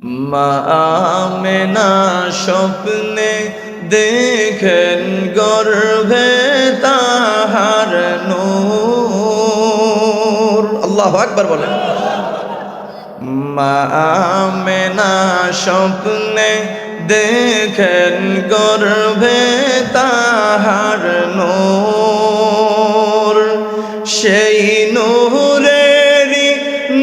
মা আমেনা স্বপ্নে দেখেন গর্ভে তাহার নূর। আল্লাহু আকবার বলেন। মা আমেনা স্বপ্নে দেখেন গর্ভে তাহার নূর। সেই নূরেরই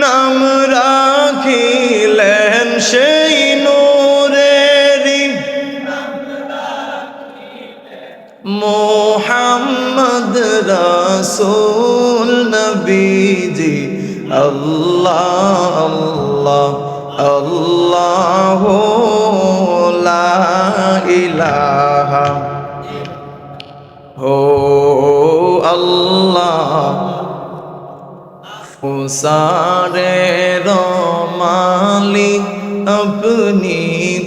নাম রাখিলেন, সেই নূরেরই মোহাম্মদ রাসূল নবীজি। আল্লাহ আল্লাহ আল্লাহু লা ইলাহা হো আল্লাহ। সারে মালিক আপনি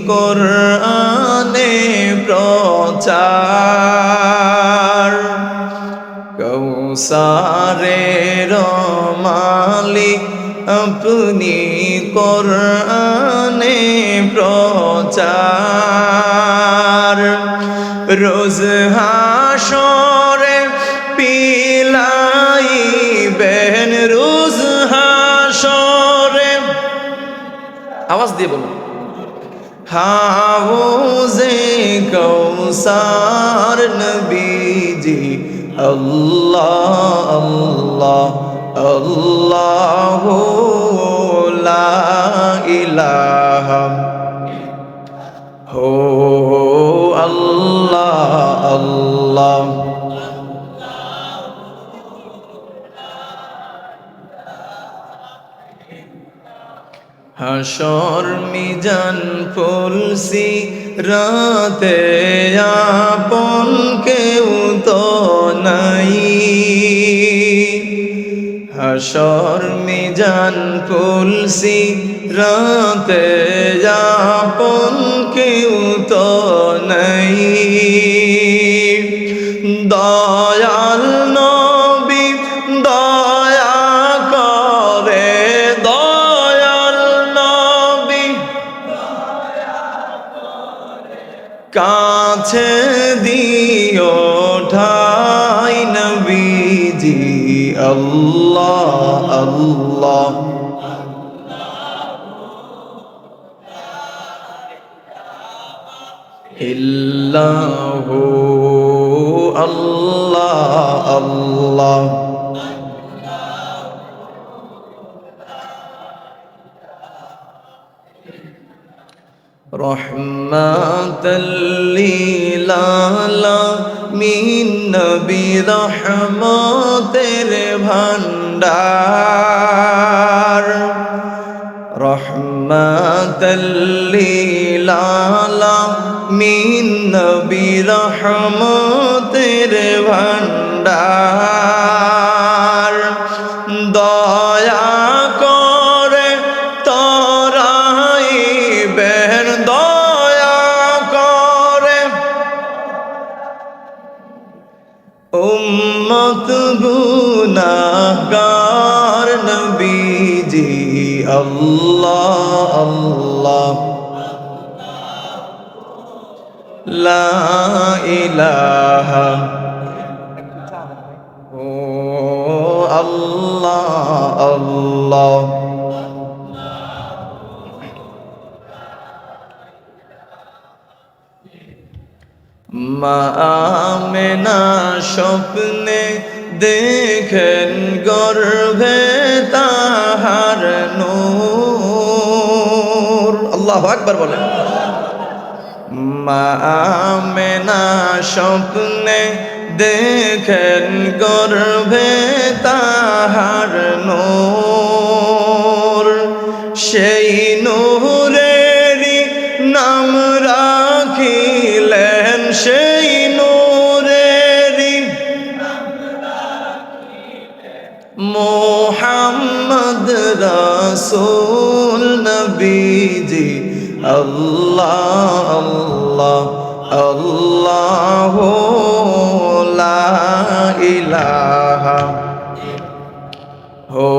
কোরআনে প্রচার। কৌসারের মালিক আপনি কোরআনে প্রচার। রোজ হাসরে পিলাইবেন, রোজ হাসরে, আওয়াজ দিয়ে বলুন, হাউজে কৌসার নবীজি। আল্লাহ আল্লাহ আল্লাহু লা ইলাহা হো আল্লাহ আল্লাহ। হাসর মিজান ফুলসি রাতে আপন কেউ তো নাই। হাসর মিজান ফুলসি রাতে আপন কেউ তো নাই। দয়াল নবী দয়া করে, দয়াল নবী কাছে দিও ঠাই নবীজি। আল্লাহ আল্লাহ ইল্লাহু আল্লাহ আল্লাহ। রহমাতাল লিল আলামিন নবী রহমতের ভান্ডার। রহমাতাল লিল আলামিন নবী রহমতের ভান্ডার। দয়া করে তরাইবেন, দয়া করে উম্মত গুনাহগার নবীজি। আল্লাহ আল্লাহ লা ইলাহা ও আল্লাহ আল্লাহ। মা আমেনা স্বপ্নে দেখেন গর্ভে তাহার নূর। আল্লাহু আকবার বলেন। মা আমেনা স্বপ্নে দেখেন গর্ভে তাহার নূর। সেই নূরেরই নাম রাখিলেন, সেই নূরেরই মোহাম্মদ রাসূল নবীজি। আল্লাহ আল্লাহ আল্লাহু লা ইলাহা হো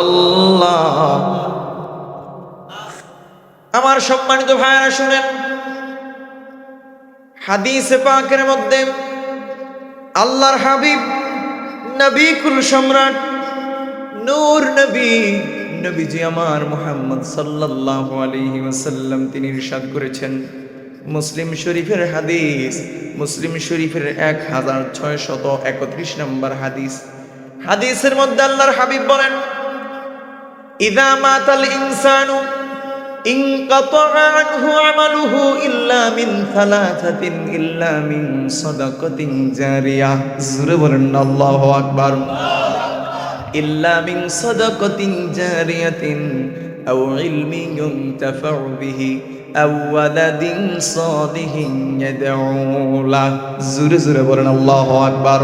আল্লাহ আমার সম্মানিত ভাইরা শুনেন, হাদিসে পাকের মধ্যে আল্লাহর হাবিব নবী কুল সম্রাট নূর নবীজি আমার মুহাম্মদ সাল্লাল্লাহু আলাইহি ওয়াসাল্লাম তিনি ইরশাদ করেছেন, মুসলিম শরীফের হাদিস, মুসলিম শরীফের 1631 নম্বর হাদিস। হাদিসের মধ্যে আল্লাহর হাবিব বলেন, ইযা মাতাল ইনসানু ইনকাতা আনহু আমালুহু ইল্লা মিন সালাসাতিন ইল্লা মিন সাদাকাতিন জারিয়াহ। জোরে বলেন আল্লাহু আকবার। ইল্লা মিন সাদাকাতিন জারিয়াতিন আও ইলমিন ইউনতাফাউ বিহি আও ওয়ালাদিন সালিহিন ইয়াদউ লাহ। জোরে জোরে বলেন আল্লাহু আকবার।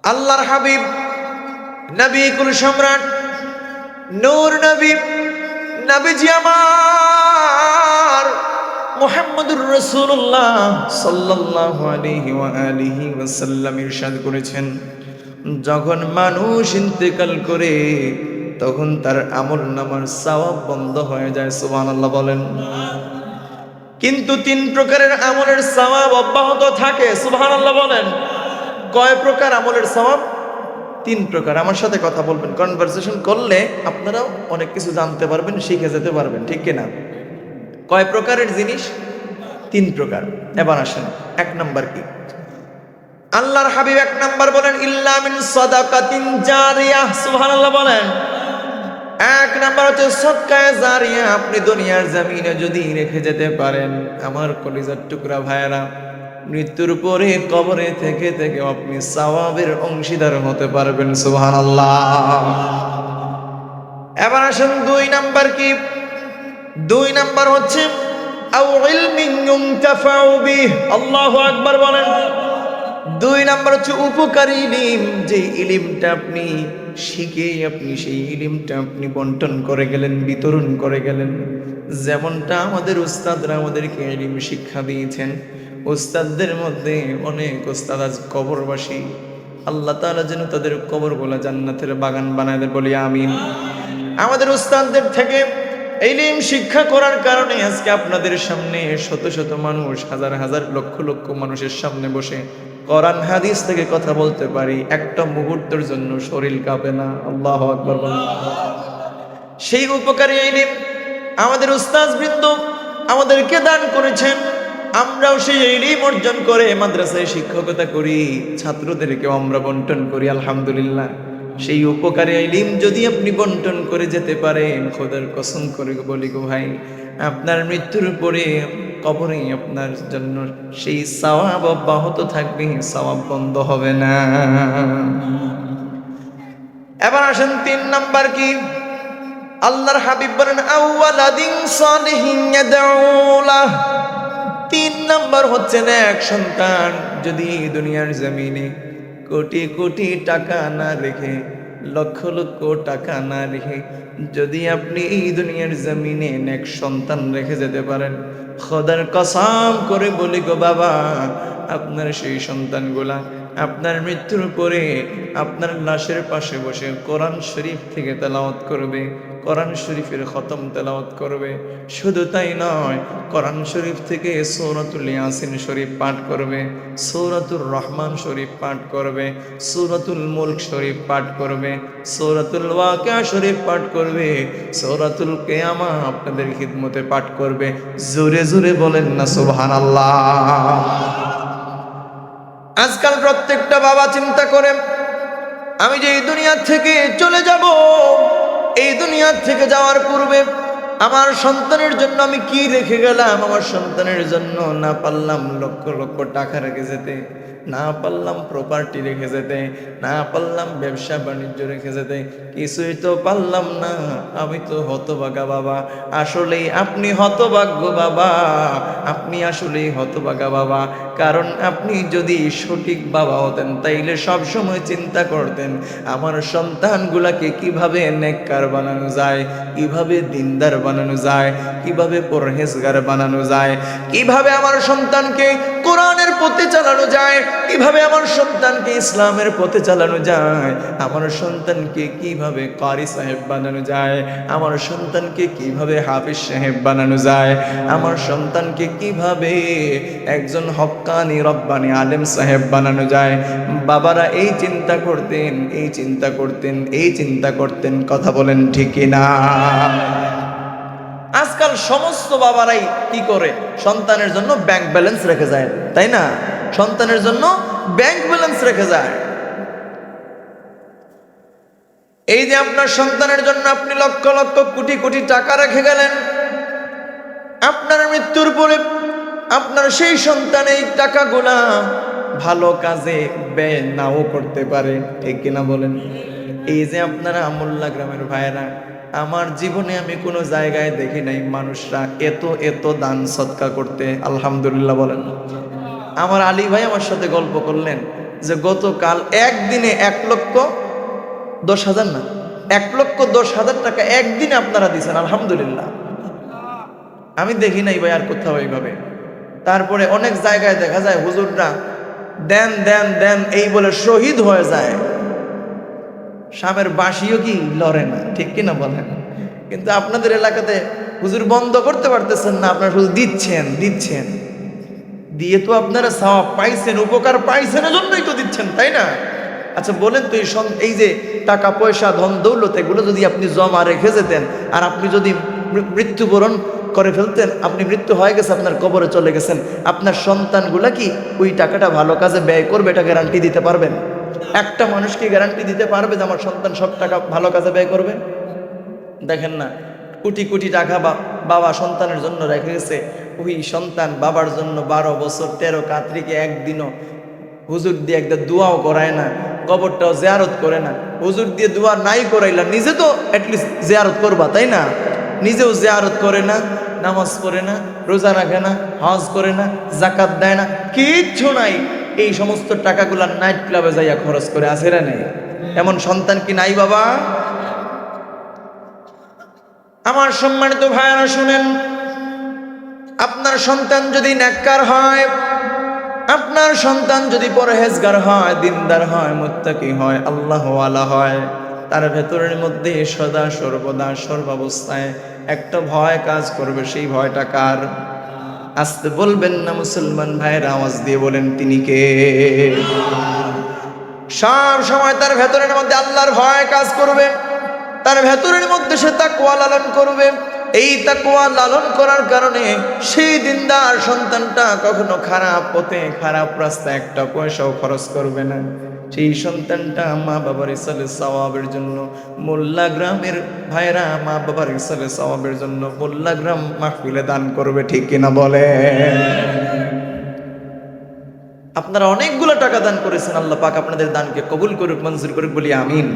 আল্লাহর হাবিব নবী কুল সম্রাট নূর নবীজি আমার মুহাম্মদুর রাসূলুল্লাহ সাল্লাল্লাহু আলাইহি ওয়া আলিহি ওয়াসাল্লাম ইরশাদ করেছেন, যখন মানুষ ইন্তেকাল করে তখন তার আমলনামার সওয়াব বন্ধ হয়ে যায়। সুবহানাল্লাহ বলেন। কিন্তু 3 প্রকারের আমলের সওয়াব অব্যাহত থাকে। সুবহানাল্লাহ বলেন। কয় প্রকার আমলের সওয়াব? 3 প্রকার। আমার সাথে কথা বলবেন, কনভারসেশন করলে আপনারাও অনেক কিছু জানতে পারবেন, শিখে যেতে পারবেন, ঠিক কিনা? কয় প্রকারের জিনিস? 3 প্রকার। এবার আসেন, 1 নাম্বার কি? আল্লাহর হাবিব 1 নাম্বার বলেন, ইল্লা মিন সাদাকাতিন জারিয়াহ। সুবহানাল্লাহ বলেন। 1 নাম্বার হচ্ছে সদকায়ে জারিয়া। আপনি দুনিয়ার জমিনে যদি রেখে যেতে পারেন, আমার কলিজার টুকরা ভাইয়েরা, মৃত্যুর পরে কবরে থেকে থেকে আপনি সওয়াবের অংশীদার হতে পারবেন। সুবহানাল্লাহ। এবার আসেন 2 নাম্বার কি? 2 নাম্বার হচ্ছে আও ইলমিন ইউনতাফাউ বিহি। আল্লাহু আকবার বলেন। 2 নাম্বার হচ্ছে উপকারী ইলম, যে ইলমটা আপনি শিখে আপনি সেই ইলমটা আপনি বন্টন করে গেলেন, বিতরণ করে গেলেন। যেমনটা আমাদের উস্তাদরা আমাদেরকে ইলম শিক্ষা দিয়েছেন। উস্তাদদের মধ্যে অনেক উস্তাদ আজ কবরবাসী। আল্লাহ তাআলা যেন তাদের কবরগুলো জান্নাতের বাগান বানায় দেয়, বলি আমিন। আমাদের উস্তাদদের থেকে ইলম শিক্ষা করার কারণে আজকে আপনাদের সামনে শত শত মানুষ, হাজার হাজার লক্ষ লক্ষ মানুষের সামনে বসে কোরআন হাদিস থেকে কথা বলতে পারি। একটা মুহূর্তের জন্য শরীর কাঁপে না। আল্লাহু আকবার বলেন। সেই উপকারী ইলম আমাদের উস্তাদবৃন্দ আমাদেরকে দান করেছেন। আমরাও সেই ইলম অর্জন করে মাদ্রাসায় শিক্ষকতা করি, ছাত্রদেরকেও আমরা বন্টন করি। আলহামদুলিল্লাহ। সেই উপকারী ইলম যদি আপনি বন্টন করে যেতে পারেন, খোদার কসম করে বলি গো ভাই, আপনার মৃত্যুর পরে কবরে আপনার জন্য সেই সওয়াব অব্যাহত থাকবে, সওয়াব বন্ধ হবে না। এবার আসেন 3 নাম্বার কি? আল্লাহর হাবিব বলেন, আওয়ালাদিন সালিহিন ইয়াদউ লাহ। 3 নাম্বার হচ্ছে নেক সন্তান। যদি দুনিয়ার জমিনে কোটি কোটি টাকা না রেখে, লক্ষ লক্ষ টাকা না রেখে যদি আপনি এই দুনিয়ার জমিনে নেক সন্তান রেখে যেতে পারেন, খোদার কসম করে বলি গো বাবা, আপনার সেই সন্তানগুলা আপনার মৃত্যুর পরে আপনার লাশের পাশে বসে কোরআন শরীফ থেকে তেলাওয়াত করবে, কোরআন শরীফের খতম তেলাওয়াত করবে। শুধু তাই নয়, কোরআন শরীফ থেকে সূরাতুল ইয়াসিন শরীফ পাঠ করবে, সূরাতুর রহমান শরীফ পাঠ করবে, সূরাতুল মুলক শরীফ পাঠ করবে, সূরাতুল ওয়াকিয়া শরীফ পাঠ করবে, সূরাতুল কিয়ামা আপনাদের খিদমতে পাঠ করবে। জোরে জোরে বলেন না সুবহানাল্লাহ। আজকাল প্রত্যেকটা বাবা চিন্তা করে, আমি যে এই দুনিয়া থেকে চলে যাব, এই দুনিয়া থেকে যাওয়ার পূর্বে আমার সন্তানের জন্য আমি কি রেখে গেলাম। আমার সন্তানের জন্য না পারলাম লক্ষ লক্ষ টাকা রেখে যেতে, না পারলাম প্রপার্টি রেখে যেতে, না পারলাম ব্যবসা বাণিজ্য রেখে যেতে, কিছুই তো পারলাম না। আমি তো হতভাগা বাবা। আসলেই আপনি হতভাগ্য বাবা, আপনি আসলেই হতভাগা বাবা। কারণ আপনি যদি সঠিক বাবা হতেন তাইলে সব সময় চিন্তা করতেন আমার সন্তানগুলাকে কিভাবে নেককার বানানো যায়, কিভাবে দিনদার বানানো যায়, কিভাবে পরহেজগার বানানো যায়, কিভাবে আমার সন্তানকে কোরআনের পথে চালানো যায়, কিভাবে আমার সন্তানকে ইসলামের পথে চালানো যায়, আমার সন্তানকে কিভাবে কারি সাহেব বানানো যায়, আমার সন্তানকে কিভাবে হাফিজ সাহেব বানানো যায়, আমার সন্তানকে কিভাবে একজন হক্কানি রব্বানি আলেম সাহেব বানানো যায়। বাবারা এই চিন্তা করতেন, এই চিন্তা করতেন, এই চিন্তা করতেন। কথা বলেন ঠিক না? আজকাল সমস্ত বাবারাই কি করে? সন্তানের জন্য ব্যাংক ব্যালেন্স রেখে যায়, তাই না? সন্তানের জন্য ব্যাংক ব্যালেন্স রেখে যায়। এই যে আপনার সন্তানের জন্য আপনি লক্ষ লক্ষ কোটি কোটি টাকা রেখে গেলেন, আপনার মৃত্যুর পরে আপনার সেই সন্তান এই টাকাগুলা ভালো কাজে ব্যয় নাও করতে পারে, ঠিক কিনা বলেন? এই যে আপনারা আমুল্লা গ্রামের ভাইয়েরা, আমার জীবনে আমি কোনো জায়গায় দেখি নাই মানুষরা এত এত দান সৎকা করতে। আলহামদুলিল্লাহ বলেন। আমার আলী ভাই আমার সাথে গল্প করলেন যে গতকাল একদিনে 1,10,000 না, 1,10,000 টাকা একদিনে আপনারা দিয়েছেন। আলহামদুলিল্লাহ, আমি দেখি নাই ভাই আর কোথাও এইভাবে। তারপরে অনেক জায়গায় দেখা যায় হুজুররা দেন দেন দেন এই বলে শহীদ হয়ে যায়, স্বামীর বাঁশিও কি লড়ে না, ঠিক কিনা বলেন? কিন্তু আপনাদের এলাকাতে হুজুর বন্ধ করতে পারতেছেন না, আপনারা শুধু দিচ্ছেন দিচ্ছেন, দিয়ে তো আপনারা সওয়াব পাইছেন, উপকার পাইছেন, এজন্যই তো দিচ্ছেন, তাই না? আচ্ছা বলেন তো, এই যে টাকা পয়সা ধন দৌলত এগুলো যদি আপনি জমা রেখে যেতেন আর আপনি যদি মৃত্যুবরণ করে ফেলতেন, আপনি মৃত্যু হয়ে গেছে, আপনার কবরে চলে গেছেন, আপনার সন্তানগুলা কি ওই টাকাটা ভালো কাজে ব্যয় করবে? এটা গ্যারান্টি দিতে পারবেন? একটা মানুষ কি গ্যারান্টি দিতে পারবে যে আমার সন্তান সব টাকা ভালো কাজে ব্যয় করবে? দেখেন না, কোটি কোটি টাকা বাবা সন্তানের জন্য রেখে গেছে, ওই সন্তান বাবার জন্য 12 বছর 13 কাতরিকে একদিনও হুজুর দিয়ে একদম দোয়াও করায় না, কবরটাও জিয়ারত করে না। হুজুর দিয়ে দোয়া নাই করাইলা, নিজে তো অ্যাটলিস্ট জিয়ারত করবা, তাই না? নিজেও জিয়ারত করে না, নামাজ পড়ে না, রোজা রাখে না, হজ করে না, জাকাত দেয় না, কিচ্ছু নাই। এই সমস্ত টাকাগুলা নাইট ক্লাবে যাইয়া খরচ করে, আছে না নেই? এমন সন্তান কি নাই বাবা? আমার সম্মানিত ভাইয়ারা শুনেন, আপনার সন্তান যদি নেককার হয়, আপনার সন্তান যদি পরহেজগার হয়, দিনদার হয়, মুত্তাকি হয়, আল্লাহওয়ালা হয়, তার ভেতরের মধ্যে সদা সর্বদা সর্বাবস্থায় একটা ভয় কাজ করবে। সেই ভয়টা কার? আসতে বলবেন না মুসলমান ভাইয়ের, আওয়াজ দিয়ে বলেন তিনি কে? সব সময় তার ভেতরের মধ্যে আল্লাহর ভয় কাজ করবে, তার ভেতরের মধ্যে সে তাকওয়া লালন করবে। এই তাকওয়া লালন করার কারণে সেই দিনদার সন্তানটা কখনো খারাপ পথে খারাপ রাস্তায় একটা পয়সাও খরচ করবে না। সেই সন্তানটা মা বাবার ইসালে সওয়াবের জন্য, মোল্লা গ্রামের ভাইরা মা বাবার ইসালে সওয়াবের জন্য মোল্লা গ্রাম মাহফিলে দান করবে, ঠিক কিনা বলে? আপনারা অনেকগুলো টাকা দান করেছেন, আল্লাহ পাক আপনাদের দানকে কবুল করুক, মঞ্জুর করুক, বলি আমিন।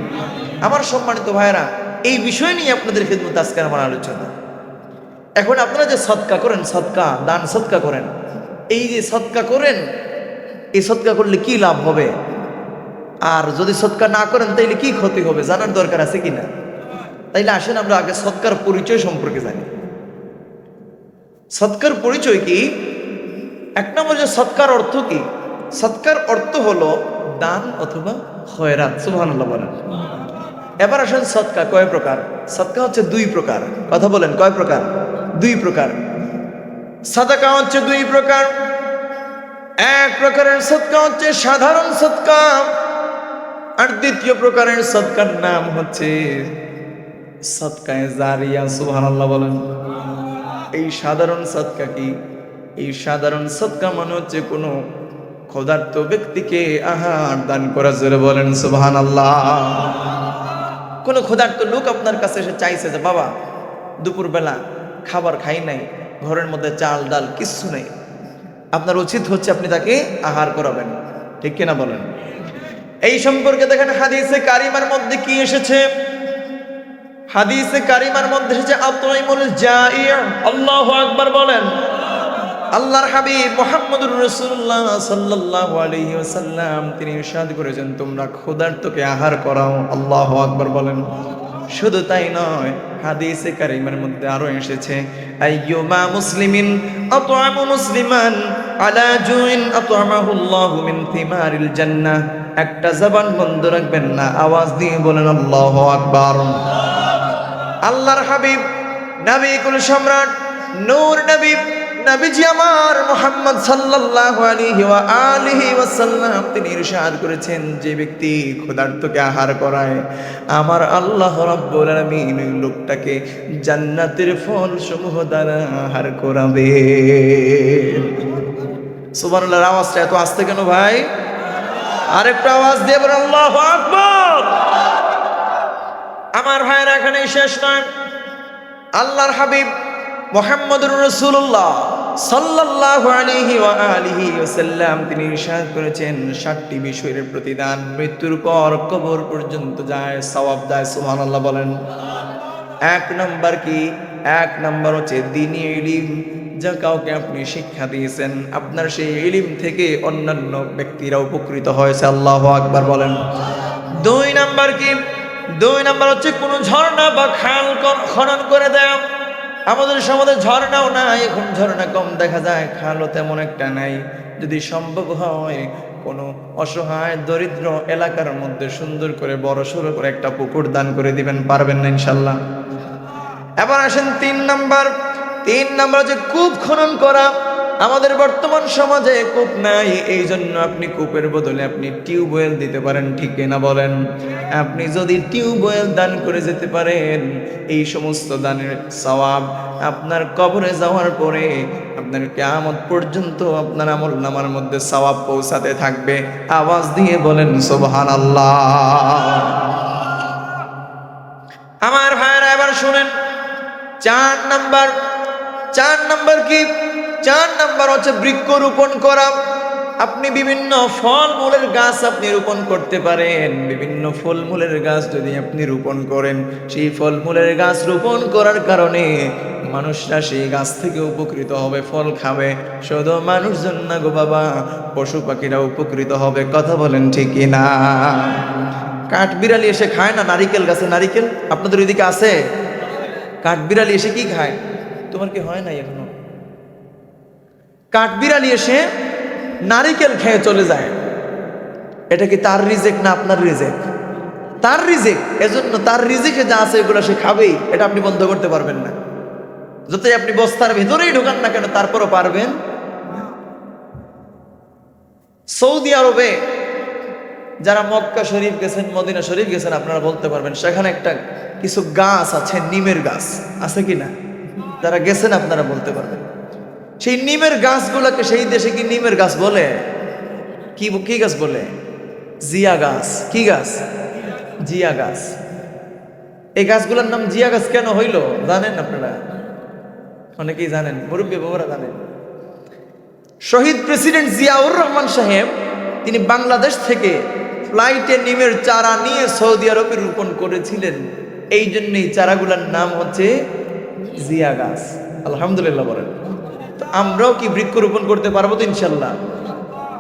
আমার সম্মানিত ভাইরা, এই বিষয় নিয়ে আপনাদের খিদমত আজকে আমার আলোচনা। এখন আপনারা যে সদকা করেন, সদকা দান সদকা করেন, এই যে সদকা করেন, এই সদকা করলে কি লাভ হবে, আর যদি সদকা না করেন তাইলে কি ক্ষতি হবে, জানার দরকার আছে কিনা? তাইলে আসেন আমরা আগে সদকার পরিচয় সম্পর্কে জানি। সদকার পরিচয় কি? এক নম্বর যে সদকার অর্থ কি? সদকার অর্থ হলো দান অথবা খয়রাত। সুবহানাল্লাহ বলেন। এবার আসেন সদকা কয় প্রকার? সদকা হচ্ছে 2 প্রকার। কথা বলেন, কয় প্রকার? 2 প্রকার। সাদাকা হচ্ছে 2 প্রকার। এক প্রকারের সদকা হচ্ছে সাধারণ সদকা, আর দ্বিতীয় প্রকারের সদকার নাম হচ্ছে সদকায়ে জারিয়া। সুবহানাল্লাহ বলেন। এই সাধারণ সদকা কি? এই সাধারণ সদকা মানে হচ্ছে কোনো ক্ষুধার্ত ব্যক্তিকে আহার দান করা। জোরে বলেন সুবহানাল্লাহ। কোনো ক্ষুধার্ত লোক আপনার কাছে এসে চাইছে যে বাবা দুপুরবেলা খাবার খাই নাই, ঘরের মধ্যে চাল ডাল কিচ্ছু নেই, আপনার উচিত হচ্ছে আপনি তাকে আহার করাবেন, ঠিক কিনা বলেন? এই সম্পর্কে দেখেন হাদিসে কারিমার মধ্যে কি এসেছে? হাদিসে কারিমার মধ্যে এসেছে আতইমুল জাই'। আল্লাহু আকবার বলেন। আল্লাহর হাবিব মুহাম্মদুর রাসূলুল্লাহ সাল্লাল্লাহু আলাইহি ওয়াসাল্লাম তিনি ইরশাদ করেছেন, তোমরা ক্ষুধার্তকে আহার করাও। আল্লাহু আকবার বলেন। শুধু তাই নয়, হাদিসে কারিমের মধ্যে আরো এসেছে, আইয়ুমা মুসলিমিন আত'আমু মুসলিমান আলা জুইন আত'আমাহুল্লাহু মিন থিমারিল জান্নাহ। একটা জবান বন্ধ রাখবেন না, আওয়াজ দিয়ে বলেন আল্লাহু আকবার। আল্লাহর হাবিব নবী কুল সম্রাট নূর নবী নবীজি আমার মুহাম্মদ সাল্লাল্লাহু আলাইহি ওয়া আলিহি ওয়াসাল্লাম তিনি ইরশাদ করেছেন, যে ব্যক্তি ক্ষুধার্তকে আহার করায় আমার আল্লাহ রাব্বুল আলামিন ওই লোকটাকে জান্নাতের ফল সমূহ দ্বারা আহার করাবে। সুবহানাল্লাহর আওয়াজটা এত আস্তে কেন ভাই? আরেকটা আওয়াজ দিয়ে বলেন আল্লাহু আকবার। আমার ভাইরা এখানেই শেষ নয়, আল্লাহর হাবিব মুহাম্মদুর রাসূলুল্লাহ সাল্লাল্লাহু আলাইহি ওয়া আলিহি ওয়াসাল্লাম তিনি ইরশাদ করেছেন, 7টি বিষয়ের প্রতিদান মৃত্যুর পর কবর পর্যন্ত যায়, সওয়াব যায়। সুবহানাল্লাহ বলেন। 1 নাম্বার কি? 1 নাম্বার হচ্ছে দ্বীনি ইলম, যা কাউকে আপনি শিক্ষা দিয়েছেন, আপনার সেই ইলম থেকে অন্যান্য ব্যক্তিরা উপকৃত হয়েছে। আল্লাহু আকবার বলেন। 2 নাম্বার কি? 2 নাম্বার হচ্ছে কোনো ঝর্ণা বা খাল খনন করে দেয়। আমাদের সমাজে ঝর্ণাও নাই, এখন ঝর্ণা কম দেখা যায়, খালও তেমন একটা নাই। যদি সম্ভব হয় কোনো অসহায় দরিদ্র এলাকার মধ্যে সুন্দর করে বড় সড়ো করে একটা পুকুর দান করে দিবেন, পারবেন না ইনশাল্লাহ? এবার আসেন 3 নাম্বার। 3 নাম্বার হচ্ছে কূপ খনন করা। আমাদের বর্তমান সমাজে কূপ নাই, এই জন্য আপনি কূপের বদলে আপনি টিউবওয়েল দিতে পারেন, ঠিক কিনা বলেন? আপনি যদি টিউবওয়েল দান করে যেতে পারেন, এই সমস্ত দানের সওয়াব আপনার কবরে যাওয়ার পরে আপনার কিয়ামত পর্যন্ত আপনার আমলনামার মধ্যে সওয়াব পৌঁছাতে থাকবে। আওয়াজ দিয়ে বলেন সুবহানাল্লাহ। আমার ভাইরা এবার শুনেন, 4 নাম্বার। 4 নাম্বার কি? 4 নাম্বার হচ্ছে বৃক্ষরোপণ করা। আপনি বিভিন্ন ফলমূলের গাছ আপনি রোপণ করতে পারেন। বিভিন্ন ফলমূলের গাছ যদি আপনি রোপণ করেন, সেই ফলমূলের গাছ রোপণ করার কারণে মানুষরা সেই গাছ থেকে উপকৃত হবে, ফল খাবে। শুধু মানুষজন না গো বাবা, পশু পাখিরা উপকৃত হবে। কথা বলেন ঠিক কিনা? কাঠবিড়ালি এসে খায় না নারিকেল গাছে নারিকেল? আপনাদের ওইদিকে আছে? কাঠবিড়ালি এসে কি খায়? তোমার কি হয় নাই এখনো? কাঠবিড়ালি এসে নারিকেল খেয়ে চলে যায়। এটা কি তার রিজেক না আপনার রিজেক? তার রিজেক। এজন্য তার রিজেকে যা আছে এগুলো সে খাবেই, এটা আপনি বন্ধ করতে পারবেন না। যতই আপনি বস্তার ভেতরেই ঢোকান না কেন, তারপরও পারবেন। সৌদি আরবে যারা মক্কা শরীফ গেছেন, মদিনা শরীফ গেছেন, আপনারা বলতে পারবেন সেখানে একটা কিছু গাছ আছে, নিমের গাছ আছে কিনা? যারা গেছেন আপনারা বলতে পারবেন। সেই নিমের গাছগুলোকে সেই দেশে কি নিমের গাছ বলে? কি কি গাছ বলে? জিয়া গাছ। কি গাছ? জিয়া গাছ। এই গাছগুলোর নাম জিয়া গাছ কেন হইল জানেন আপনারা? অনেকেই জানেন, মুরব্বী বাবারা জানেন। শহীদ প্রেসিডেন্ট জিয়াউর রহমান সাহেব তিনি বাংলাদেশ থেকে ফ্লাইটে নিমের চারা নিয়ে সৌদি আরবে রোপণ করেছিলেন। এই জন্যই চারাগুলোর নাম হচ্ছে জিয়া গাছ। আলহামদুলিল্লাহ বলেন। তো আমরাও কি বৃক্ষরোপণ করতে পারবো তো ইনশাল্লাহ?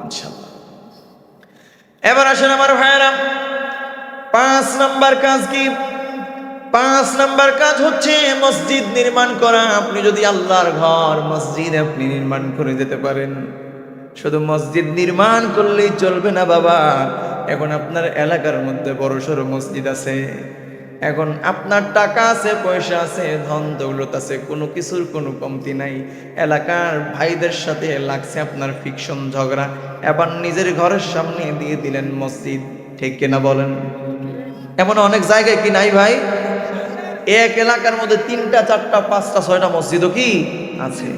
ইনশাল্লাহ। এবার আসেন আমার ভাইয়েরা, 5 নাম্বার কাজ কি? 5 নাম্বার কাজ হচ্ছে মসজিদ নির্মাণ করা। আপনি যদি আল্লাহর ঘর মসজিদ আপনি নির্মাণ করে যেতে পারেন, শুধু মসজিদ নির্মাণ করলেই চলবে না বাবা। এখন আপনার এলাকার মধ্যে বড় সড়ো মসজিদ আছে, এখন আপনার টাকা আছে, পয়সা আছে, ধন দৌলত আছে, কোনো কিছুর কোনো কমতি নাই। এলাকার ভাইদের সাথে লাগছে আপনার ফিকশন ঝগড়া, এবার নিজের ঘরের সামনে দিয়ে দিলেন মসজিদ, ঠিক কিনা বলেন? এমন অনেক জায়গায় কি নাই ভাই? এক এলাকার মধ্যে 3টা 4টা 5টা 6টা মসজিদও কি আছে।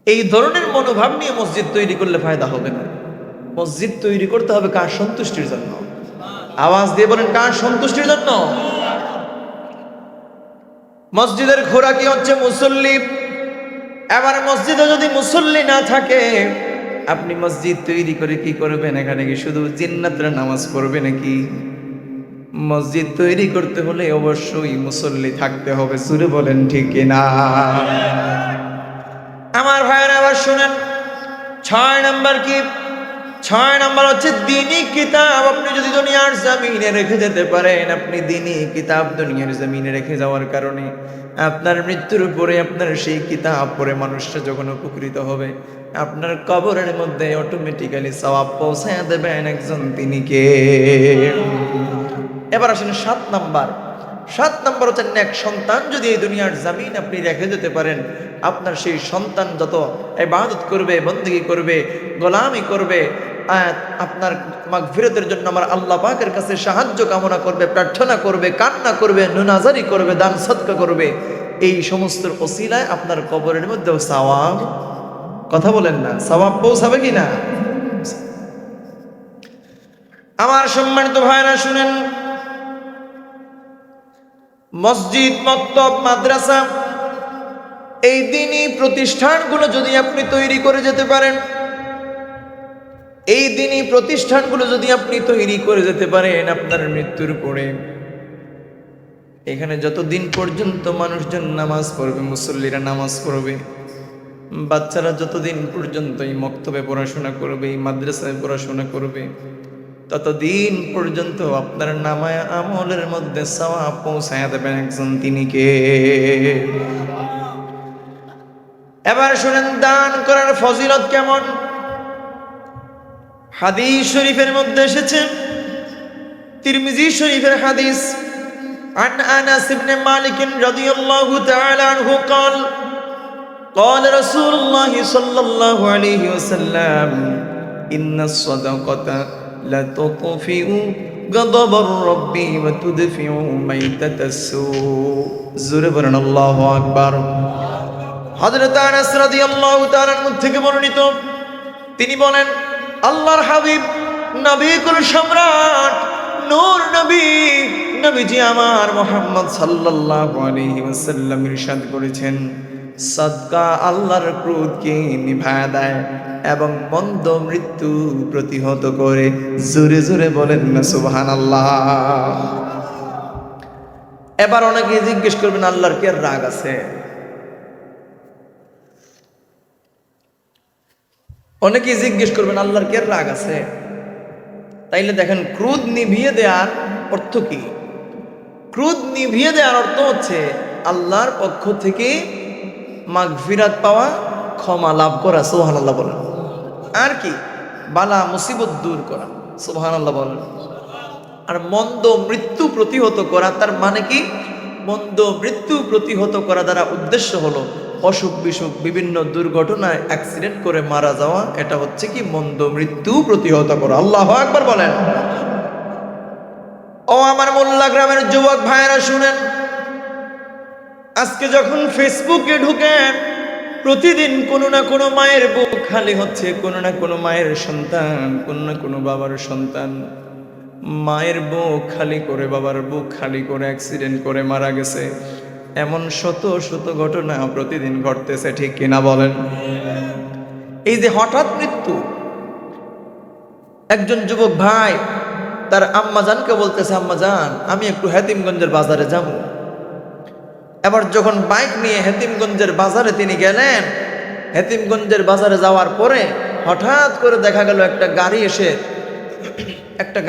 এই ধরনের মনোভাব নিয়ে মসজিদ তৈরি করলে ফায়দা হবে না। মসজিদ তৈরি করতে হবে কার সন্তুষ্টির জন্য? আওয়াজ দিয়ে বলেন, কার সন্তুষ্টির জন্য? মসজিদের খোরাকি হচ্ছে মুসল্লি। এবার মসজিদে যদি মুসল্লি না থাকে, আপনি মসজিদ তৈরি করে কি করবেন? এখানে কি শুধু জিন্নাতরা নামাজ পড়বে নাকি? মসজিদ তৈরি করতে হলে অবশ্যই মুসল্লি থাকতে হবে। সুরে বলেন ঠিক কিনা? আমার ভাইয়েরা আবার শুনেন, 6 নাম্বার কি? 6 নাম্বার হচ্ছে দ্বীনি কিতাব। আপনি যদি দুনিয়ার জমিনে রেখে যেতে পারেন, আপনি দ্বীনি কিতাব দুনিয়ার জমিনে রেখে যাওয়ার কারণে আপনার মৃত্যুর পরে আপনার সেই কিতাব পড়ে মানুষরা যখন উপকৃত হবে, আপনার কবরের মধ্যে অটোমেটিক্যালি সওয়াব পৌঁছায় দেবেন একজন, তিনি কে? এবার আসেন 7 নাম্বার। 7 নাম্বার হচ্ছে নেক সন্তান। যদি এই দুনিয়ার জমিন আপনি রেখে যেতে পারেন, আপনার সেই সন্তান যত ইবাদত করবে, বন্দেগী করবে, গোলামি করবে, আপনার মাগফিরাতের জন্য আমার আল্লাহ পাকের কাছে সাহায্য কামনা করবে, প্রার্থনা করবে, কান্না করবে, নুনাজারি করবে, দান সদকা করবে, এই সমস্ত ওসিলায় আপনার কবরের মধ্যেও সওয়াব, কথা বলেন না, সওয়াব পৌঁছাবে কি না? আমার সম্মানিত ভাইরা শুনেন, মসজিদ, মক্তব, মাদ্রাসা, এই দ্বীনি প্রতিষ্ঠানগুলো যদি আপনি তৈরি করে যেতে পারেন, এই দ্বীনি প্রতিষ্ঠানগুলো যদি আপনি তৈরি করে যেতে পারেন, আপনার মৃত্যুর পরে এখানে যতদিন পর্যন্ত মানুষজন নামাজ পড়বে, মুসল্লিরা নামাজ পড়বে, বাচ্চারা যতদিন পর্যন্ত এই মক্তবে পড়াশোনা করবে, এই মাদ্রাসায় পড়াশোনা করবে, ততদিন পর্যন্ত আপনার নামায় আমলের মধ্যে সওয়াব পৌঁছায়া দেবেন একজন, তিনি কে? এবার শুনেন দান করার ফজিলত কেমন। হাদিস শরীফের মধ্যে এসেছে, তিরমিজি শরীফের হাদিস, عن أنس بن مالك رضي الله تعالى عنه قال قال رسول الله صلى الله عليه وسلم إن الصدقة لتطفئ غضب الرب وتدفع ميتة السوء زربنا الله أكبر। হযরত আনাস রাদিয়াল্লাহু তাআলা থেকে বর্ণিত, তিনি বলেন, আল্লাহর হাবিব নবী কুল সম্রাট নূর নবী নবীজি আমার মুহাম্মদ সাল্লাল্লাহু আলাইহি ওয়াসাল্লাম ইরশাদ করেছেন, সাদকা আল্লাহর ক্রোধকে নিভায়া দেয় এবং মন্দ মৃত্যু প্রতিহত করে। জোরে জোরে বলেন না সুবহানাল্লাহ। এবার অনেকে জিজ্ঞেস করবেন, আল্লাহর কি আর রাগ আছে? অনেকেই জিজ্ঞেস করবেন, আল্লাহর কি আর রাগ আছে? তাইলে দেখেন, ক্রোধ নিভিয়ে দেওয়ার অর্থ কি? ক্রোধ নিভিয়ে দেওয়ার অর্থ হচ্ছে আল্লাহর পক্ষ থেকে মাগফিরাত পাওয়া, ক্ষমা লাভ করা, সুবহানাল্লাহ বলেন। আর কি? বালা মুসিবত দূর করা, সুবহানাল্লাহ বলেন। আর মন্দ মৃত্যু প্রতিহত করা, তার মানে কি? মন্দ মৃত্যু প্রতিহত করা দ্বারা উদ্দেশ্য হলো অসুখ বিসুখ, বিভিন্ন দুর্ঘটনায় অ্যাক্সিডেন্ট করে মারা যাওয়া, এটা হচ্ছে কি? মন্দ মৃত্যু প্রতিহত করা। আল্লাহু আকবার বলেন। ও আমার মোল্লা গ্রামের যুবক ভাইয়েরা শুনেন, আজকে যখন ফেসবুকে ঢুকেন, প্রতিদিন কোনো না কোনো মায়ের বুক খালি হচ্ছে, কোনো না কোনো মায়ের সন্তান, কোনো না কোনো বাবার সন্তান মায়ের বুক খালি করে, বাবার বুক খালি করে অ্যাক্সিডেন্ট করে মারা গেছে। এমন শত শত ঘটনা প্রতিদিন ঘটতেছে, ঠিক কিনা বলেন? এই যে হঠাৎ মৃত্যু, একজন যুবক ভাই তার আম্মাজানকে বলতেছে, আম্মাজান আমি একটু হেতিমগঞ্জের বাজারে যাব। এবার যখন বাইক নিয়ে হেতিমগঞ্জের বাজারে তিনি গেলেন, হেতিমগঞ্জের বাজারে যাওয়ার পরে হঠাৎ করে দেখা গেল একটা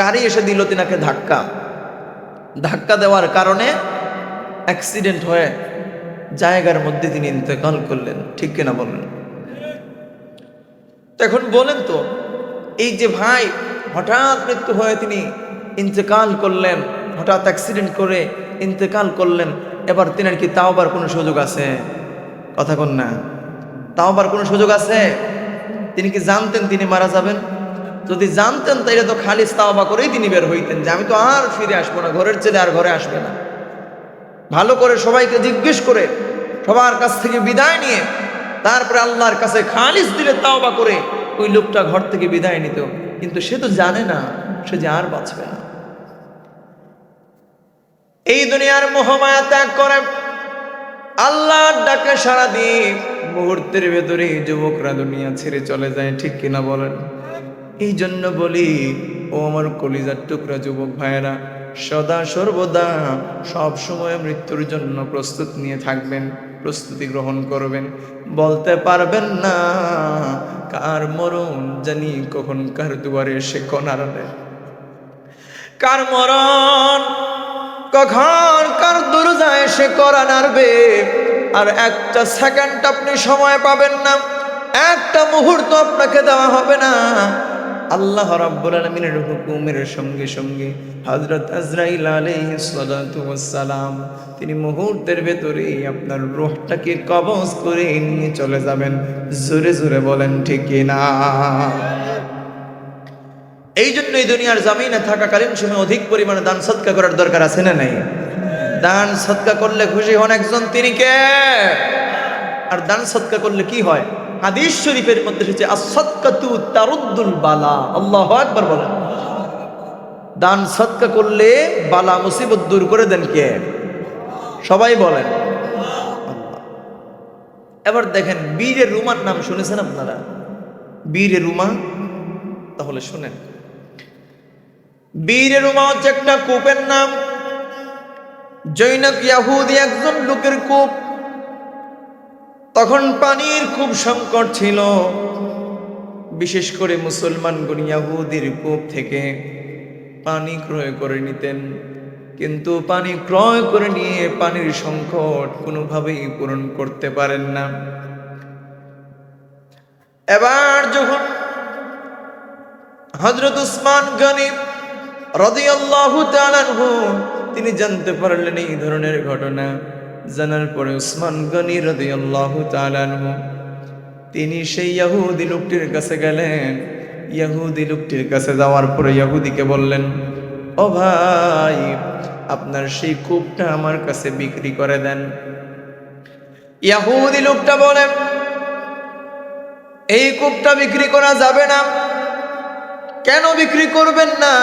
গাড়ি এসে দিল তিনাকে ধাক্কা দেওয়ার কারণে অ্যাক্সিডেন্ট হয়ে জায়গার মধ্যে তিনি ইন্তেকাল করলেন, ঠিক কিনা বলেন? তো এখন বলেন তো, এই যে ভাই হঠাৎ মৃত্যু হয়ে তিনি ইন্তেকাল করলেন, হঠাৎ অ্যাক্সিডেন্ট করে ইন্তেকাল করলেন, এবার তিনার কি তাওবার কোনো সুযোগ আছে? কথা কন না, তাওবার কোনো সুযোগ আছে? তিনি কি জানতেন তিনি মারা যাবেন? যদি জানতেন তাইলে তো খালিস তাওবা করেই তিনি বের হইতেন, যে আমি তো আর ফিরে আসবো না, ঘরের ছেলে আর ঘরে আসবে না। ভালো করে সবাইকে জিজ্ঞেস করে, সবার কাছ থেকে বিদায় নিয়ে তারপরে আল্লাহর কাছে খালিস দিলে তাওবা করে ওই লোকটা ঘর থেকে বিদায় নিত। কিন্তু সে তো জানে না সে যে আর বাঁচবে না। এই দুনিয়ার মোহমায়া ত্যাগ করে আল্লাহর ডাকে সাড়া দিয়ে মুহূর্তের ভেতরে যুবকরা দুনিয়া ছেড়ে চলে যায়, ঠিক কিনা বলেন? এই জন্য বলি, ও আমার কলিজার টুকরা যুবক ভাইয়েরা, সদা সর্বদা সব সময় মৃত্যুর জন্য প্রস্তুত নিয়ে থাকবেন। প্রস্তুতি গ্রহণ করবেন। বলতে পারবেন না কার মরণ জানি কখন কার দুয়ারে এসে কণার দেয়, কার মরণ কখন কার দরজায় এসে কড়া নাড়বে। আর একটা সেকেন্ড আপনি সময় পাবেন না, একটা মুহূর্ত আপনাকে দেওয়া হবে না। আল্লাহ রাব্বুল আলামিনের হুকুমের সঙ্গে সঙ্গে হযরত আজরাইল আলাইহিস সালাতু ওয়াস সালাম তিনি মুহূর্তের ভেতরেই আপনার রূহটাকে কবজ করে নিয়ে চলে যাবেন। জোরে জোরে বলেন ঠিক কি না? এই জন্যই দুনিয়ার জমিনে থাকাকালীন সময় অধিক পরিমাণে দান সদকা করার দরকার আছে না নাই? দান সদকা করলে খুশি হন একজন, তিনি কে? আর দান সদকা করলে কি হয়? হাদিস শরীফের মধ্যে এসেছে as-সাদকাতু তারুদ্দুল বালা। আল্লাহু আকবার বলেন। দান সদকা করলে বালা মুসিবত দূর করে দেন কে? সবাই বলেন আল্লাহ। এবার দেখেন বীরে রুমার নাম শুনেছেন আপনারা? বীরে রুমা, তাহলে শুনেন। বীরে রুমা হচ্ছে একটা কূপের নাম। জৈনক ইয়াহুদি একজন লোকের কূপ। তখন পানির খুব সংকট ছিল, বিশেষ করে মুসলমানগণ ইয়াহুদির কূপ থেকে পানি ক্রয় করে নিতেন, কিন্তু পানি ক্রয় করে নিয়ে পানির সংকট কোনোভাবেই পূরণ করতে পারেন না। এবার যখন হযরত উসমান গনি রাদিয়াল্লাহু তাআলা আনহু তিনি জানতে পারলেন এই ধরনের ঘটনা, জানার পরে উসমান গনি রাদিয়াল্লাহু তাআলা আনহু তিনি সেই ইহুদি লোকটির কাছে গেলেন। ইহুদি লোকটির কাছে যাওয়ার পরে ইহুদিকে বললেন, ও ভাই, আপনার সেই কূপটা আমার কাছে বিক্রি করে দেন। ইহুদি লোকটা বলে, এই কূপটা বিক্রি করা যাবে না। কেন বিক্রি করবেন না?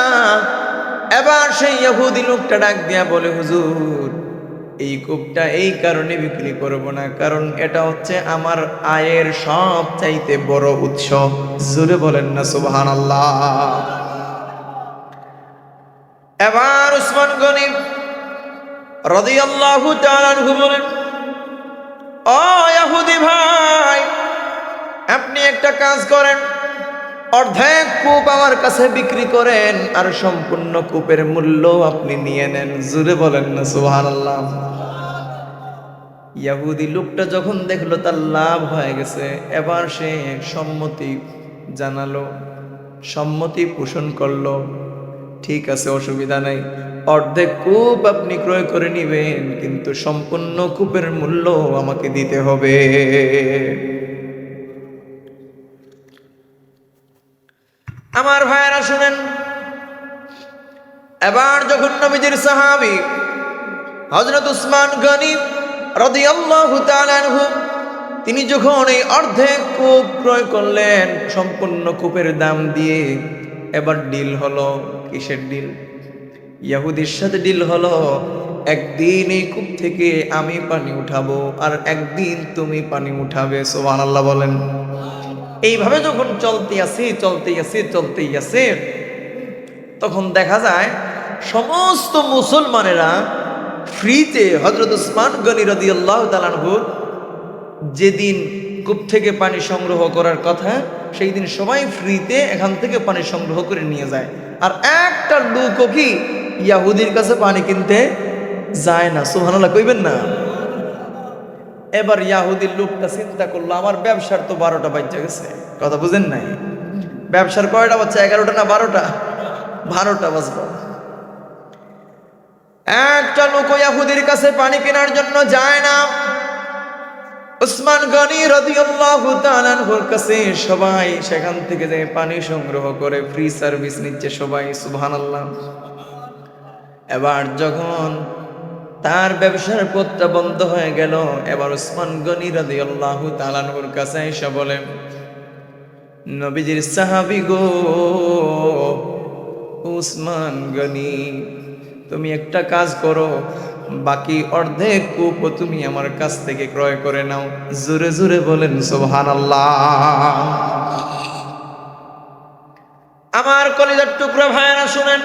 এবার সেই ইহুদি লোকটা ডাক দিয়া বলে, হুজুর, এই কূপটা এই কারণে বিক্রি করব না, কারণ এটা হচ্ছে আমার আয়ের সব চাইতে বড় উৎস। জোরে বলেন না সুবহানাল্লাহ। এবার উসমান গনি রাদিয়াল্লাহু তাআলা আনহু বলেন, ও ইহুদি ভাই, আপনি একটা কাজ করেন, অর্ধেক কূপ আমার কাছে বিক্রি করেন আর সম্পূর্ণ কূপের মূল্য আপনি নিয়ে নেন। জোরে বলেন না সুবহানাল্লাহ। ইহুদি লোকটা যখন দেখলো তার লাভ হয়ে গেছে, এবার সে সম্মতি জানালো, সম্মতি পোষণ করলো। ঠিক আছে, অসুবিধা নাই, অর্ধেক কূপ আপনি ক্রয় করে নিবেন, কিন্তু সম্পূর্ণ কূপের মূল্য আমাকে দিতে হবে। আমার ভাইয়েরা শুনেন, এবার যখন নবীজির সাহাবী হযরত উসমান গনি রাদিয়াল্লাহু তাআলা আনহু তিনি যখন এই অর্ধেক কূপ ক্রয় করলেন সম্পূর্ণ কূপের দাম দিয়ে, এবার ডিল হলো। কিসের ডিল? ইহুদির সাথে ডিল হলো, একদিন এই কূপ থেকে আমি পানি উঠাবো আর একদিন তুমি পানি উঠাবে। সুবহানাল্লাহ বলেন। এইভাবে যখন চলতেই আছে, তখন দেখা যায় সমস্ত মুসলমানেরা ফ্রিতে হযরত উসমান গনি রাদিয়াল্লাহু তাআলা আনহু যেদিন কূপ থেকে পানি সংগ্রহ করার কথা, সেই দিন সবাই ফ্রিতে এখান থেকে পানি সংগ্রহ করে নিয়ে যায়। আর একটা লোকও কি ইহুদির কাছে পানি কিনতে যায় না। সুবহানাল্লাহ কইবেন না? এবার ইহুদির লোকটা চিন্তা করলো, আমার ব্যবসার তো 12টা বাজে গেছে। কথা বুঝেন নাই? ব্যবসার কয়টা বাজছে? 11টা না 12টা? 12টা বাজলো। একটা লোক ইহুদির কাছে পানি কেনার জন্য যায় না। উসমান গনি রাদিয়াল্লাহু তাআলা আনহুর কাছে সবাই সেখান থেকে যে পানি সংগ্রহ করে ফ্রি সার্ভিস নিচ্ছে সবাই। সুবহানাল্লাহ। এবার যখন তার ব্যবসার পথটা বন্ধ হয়ে গেল, এবার উসমান গনি রাদিয়াল্লাহু তাআলা আনহুর কাছে এসে বলে, নবীজির সাহাবী গো উসমান গনি, তুমি একটা কাজ করো, বাকি অর্ধেক কূপ তুমি আমার কাছ থেকে ক্রয় করে নাও। জোরে জোরে বলেন সুবহানাল্লাহ। আমার কলিজার টুকরা ভাইয়েরা শুনেন,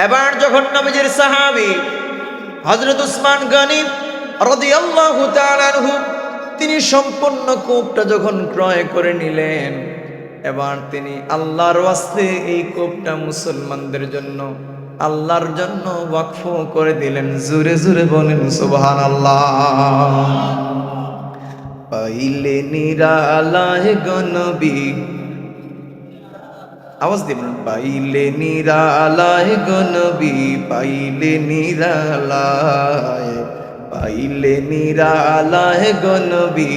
এবার যখন নবীজির সাহাবী হযরত উসমান গনি রাদিয়াল্লাহু তাআলা আনহু তিনি সম্পূর্ণ কূপটা যখন ক্রয় করে নিলেন, এবার তিনি আল্লাহর ওয়াস্তে এই কূপটা মুসলমানদের জন্য, আল্লাহর জন্য ওয়াকফ করে দিলেন। জোরে জোরে বলেন সুবহানাল্লাহ। পাইলে নিরালায় গো নবী, আওয়াজ দিবেন, পাইলে নিরালায় গো নবী, পাইলে নিরালায়, পাইলে নিরালায় গো নবী।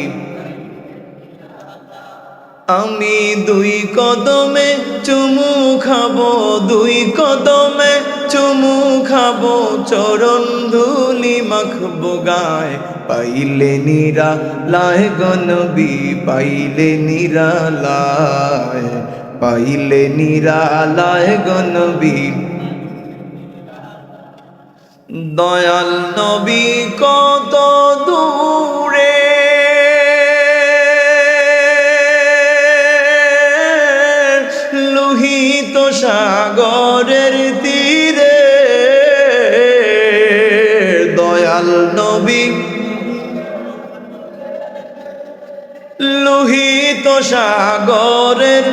আমি দুই কদমে চুমু খাবো, দুই কদমে চুমু খাবো, চরণ ধুলি মাখবো গায়। পাইলে নিরালায় গো নবী, পাইলে নিরালায়, পাইলে নিরালায় গো নবী। দয়াল নবী কত দূরে, লোহিত সাগরের তীরে, দয়াল নবী লোহিত সাগরের,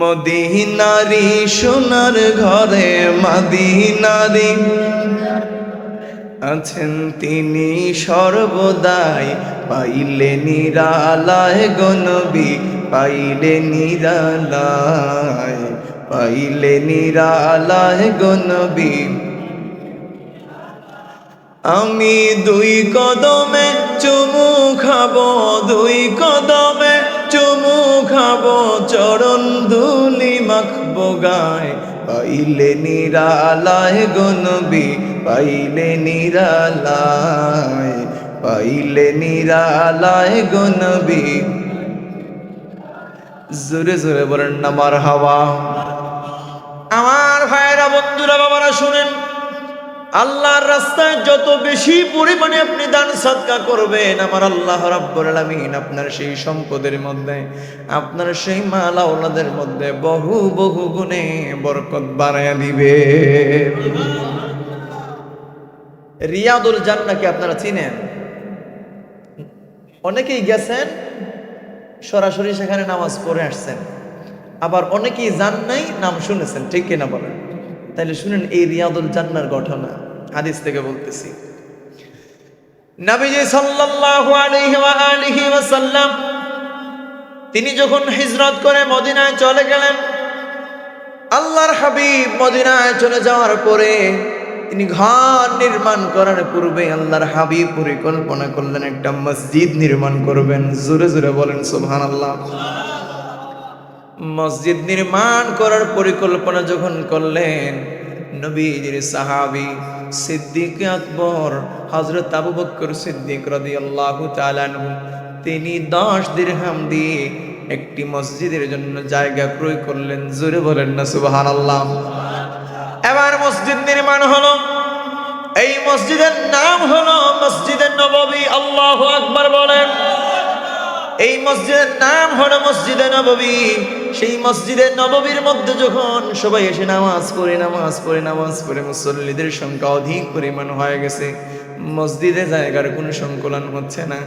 মদিনারি সোনার ঘরে, মদিনারি আছেন তিনি সর্বদাই। পাইলে নিরালায় গো নবী, পাইলে নিরালায়, পাইলে নিরালায় গো নবী। আমি দুই কদমে চুমু খাবো, দুই কদমে চুমু খাবো, চরণ ধুলি মাখবো গায়। পাইলে নিরালায় গো নবী, পাইলে নিরালায়, পাইলে নিরালায় গো নবী। জোরে জোরে বলেন না মারহাবা। আমার ভাইরা, বন্ধুরা, বাবারা শুনেন, আল্লাহর রাস্তায় যত বেশি পরিমাণে আপনি দান সাদকা করবেন, আমার আল্লাহ রাব্বুল আলামিন আপনার সেই সম্পদের মধ্যে, আপনার সেই মাল আওলাদের মধ্যে বহু বহু গুণে বরকত বাড়ায়া দিবে। রিয়াদুল জান্নাহকে আপনারা চিনেন? অনেকেই গেছেন, সরাসরি সেখানে নামাজ পড়ে আসছেন, আবার অনেকেই যান নাই, নাম শুনেছেন, ঠিক কিনা বলেন? তাইলে শুনেন এই রিয়াদুল জান্নাহর ঘটনা, হাদিস থেকে বলতেছি। নবীজি সাল্লাল্লাহু আলাইহি ওয়া আলিহি ওয়াসাল্লাম তিনি যখন হিজরত করে মদিনায় চলে গেলেন, আল্লাহর হাবিব মদিনায় চলে যাওয়ার পরে তিনি ঘর নির্মাণ করার পূর্বে আল্লাহর হাবিব পরিকল্পনা করলেন একটা মসজিদ নির্মাণ করবেন। জোরে জোরে বলেন সুবহানাল্লাহ। মসজিদ নির্মাণ করার পরিকল্পনা যখন করলেন, নবীজির সাহাবী সিদ্দিক আকবর হযরত আবু বকর সিদ্দিক রাদিয়াল্লাহু তাআলা আনহু তিনি 10 দিরহাম দিয়ে একটি মসজিদের জন্য জায়গা ক্রয় করলেন। জোরে বলেন না সুবহানাল্লাহ। এবার মসজিদ নির্মাণ হলো। এই মসজিদের নাম হলো মসজিদে নববী। আল্লাহু আকবার বলেন। এই মসজিদের নাম হলো মসজিদে নববী। সেই মসজিদে নববীর মধ্যে যখন সবাই এসে নামাজ পড়ে মুসল্লিদের সংখ্যা অধিক পরিমাণ হয়ে গেছে, মসজিদে জায়গার কোনো সংকলন হচ্ছে না।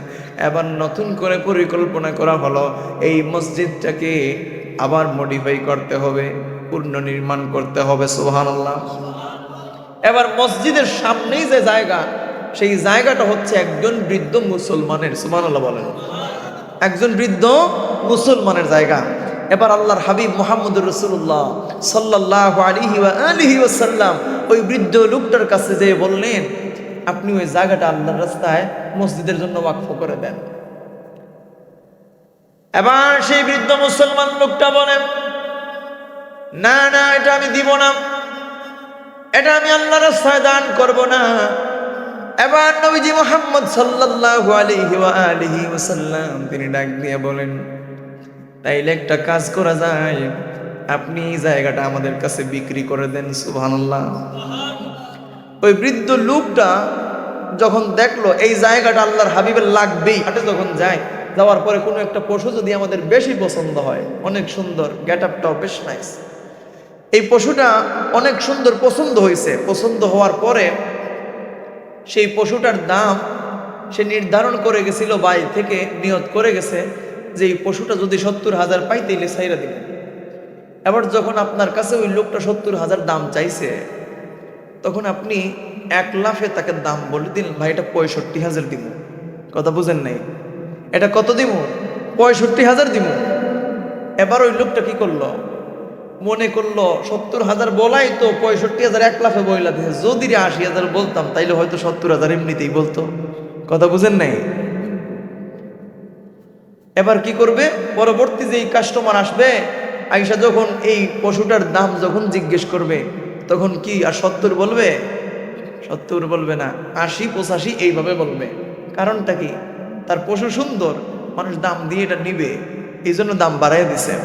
এবার নতুন করে পরিকল্পনা করা হলো এই মসজিদটাকে আবার মডিফাই করতে হবে, পুনর্নির্মাণ করতে হবে। সুবহানাল্লাহ। এবার মসজিদের সামনেই যে জায়গা, সেই জায়গাটা হচ্ছে একজন বৃদ্ধ মুসলমানের। সুবহানাল্লাহ বলেন। একজন বৃদ্ধ মুসলমানের জায়গা। এবার আল্লাহর হাবিব মুহাম্মদুর রাসূলুল্লাহ সাল্লাল্লাহু আলাইহি ওয়া আলিহি ওয়াসাল্লাম ওই বৃদ্ধ লোকটার কাছে যেয়ে বললেন, আপনি ওই জায়গাটা আল্লাহর রাস্তায় মসজিদের জন্য ওয়াকফ করে দেন। এবার সেই বৃদ্ধ মুসলমান লোকটা বলেন, না না, এটা আমি দিব না, এটা আমি আল্লাহর রাস্তায় দান করব না। এবার নবীজি মুহাম্মদ সাল্লাল্লাহু আলাইহি ওয়া আলিহি ওয়াসাল্লাম তিনি ডাক দিয়ে বলেন, তাইলে একটা কাজ করা যায়, আপনি এই জায়গাটা আমাদের কাছে বিক্রি করে দেন। সুবহানাল্লাহ। ওই বৃদ্ধ লোকটা যখন দেখলো এই জায়গাটা আল্লাহর হাবিবের লাগবেই, হাটে যখন যায়, যাওয়ার পরে কোনো একটা পশু যদি আমাদের বেশি পছন্দ হয়, অনেক সুন্দর, গেট আপটাও বেশ নাইস, এই পশুটা অনেক সুন্দর পছন্দ হয়েছে, পছন্দ হওয়ার পরে সেই পশুটার দাম সে নির্ধারণ করে গেছিল, বাই থেকে নিয়ত করে গেছে যে এই পশুটা যদি 70,000 পাই তাইলে ছাইরা দিবেন। এবার যখন আপনার কাছে ওই লোকটা 70,000 দাম চাইছে, তখন আপনি 1 লাফে তাকে দাম বলে দিলেন, ভাই এটা 65,000 দিব। কথা বুঝেন নাই? এটা কত দিব? 65,000 দিব। এবার ওই লোকটা কি করলো? মনে করলো 70,000 বলাই তো 65,000 1 লাফে বইলা দিয়েছে, যদি 80,000 বলতাম তাইলে হয়তো 70,000 এমনিতেই বলতো। কথা বুঝেন নাই? এবার কি করবে? পরবর্তী যে কাস্টমার আসবে, আইসা যখন এই পশুটার দাম যখন জিজ্ঞেস করবে, তখন কি আর 70 বলবে? 70 বলবে না, 80 85 এইভাবে বলবে। কারণটা কি? তার পশু সুন্দর, মানুষ দাম দিয়ে এটা নিবে, এই জন্য দাম বাড়াই দিছে।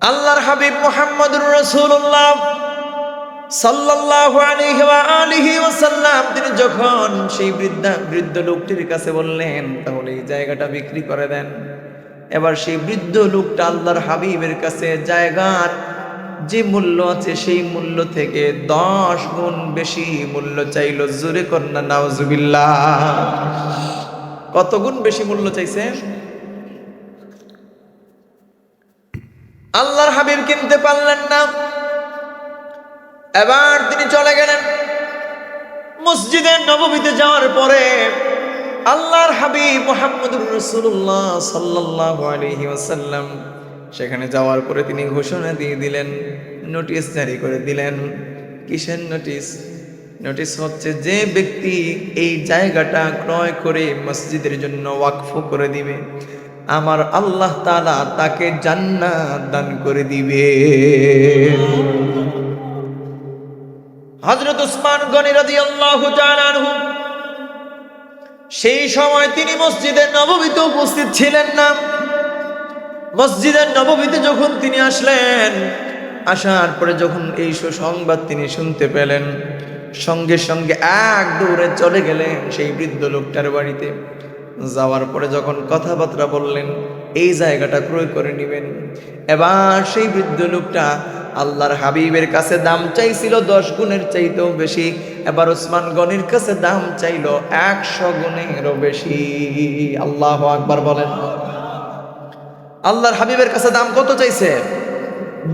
আল্লাহর হাবিব মুহাম্মদুর রাসূলুল্লাহ সাল্লাল্লাহু আলাইহি ওয়া আলিহি ওয়াসাল্লাম তিনি যখন সেই বৃদ্ধ লোকটির কাছে বললেন, তাহলে এই জায়গাটা বিক্রি করে দেন। এবার সেই বৃদ্ধ লোকটা আল্লাহর হাবিবের কাছে জায়গার যে মূল্য আছে সেই মূল্য থেকে 10 গুণ বেশি মূল্য চাইল। জোরে কন্না নাউজুবিল্লাহ। কত গুণ বেশি মূল্য চাইছে? আল্লাহর হাবিব কিনতে পারলেন না। এবার তিনি চলে গেলেন মসজিদে নববীতে। যাওয়ার পরে আল্লাহর হাবিব মুহাম্মদুর রাসূলুল্লাহ সাল্লাল্লাহু আলাইহি ওয়াসাল্লাম সেখানে যাওয়ার পরে তিনি ঘোষণা দিয়ে দিলেন, নোটিশ জারি করে দিলেন। কিসের নোটিশ? নোটিশ হচ্ছে, যে ব্যক্তি এই জায়গাটা ক্রয় করে মসজিদের জন্য ওয়াকফ করে দিবে, আমার আল্লাহ তাআলা তাকে জান্নাত দান করে দিবে। হযরত উসমান গনি রাদিয়াল্লাহু তাআলা আনহু সেই সময় তিনি মসজিদে নববীতে উপস্থিত ছিলেন না। মসজিদে নববীতে যখন তিনি আসলেন, আসার পরে যখন এই সুসংবাদ তিনি শুনতে পেলেন, সঙ্গে সঙ্গে এক দৌড়ে চলে গেলেন সেই বৃদ্ধ লোকটার বাড়িতে। যাওয়ার পরে যখন কথাবার্তা বললেন, এই জায়গাটা ক্রয় করে নেবেন। এবার সেই বৃদ্ধ লোকটা আল্লাহর হাবিবের কাছে দাম চাইছিল 10 গুণের চাইতেও বেশি। এবার উসমান গনির কাছে দাম চাইল 100 গুণেরও বেশি। আল্লাহু আকবার বলেন। আল্লাহর হাবিবের কাছে দাম কত চাইছে?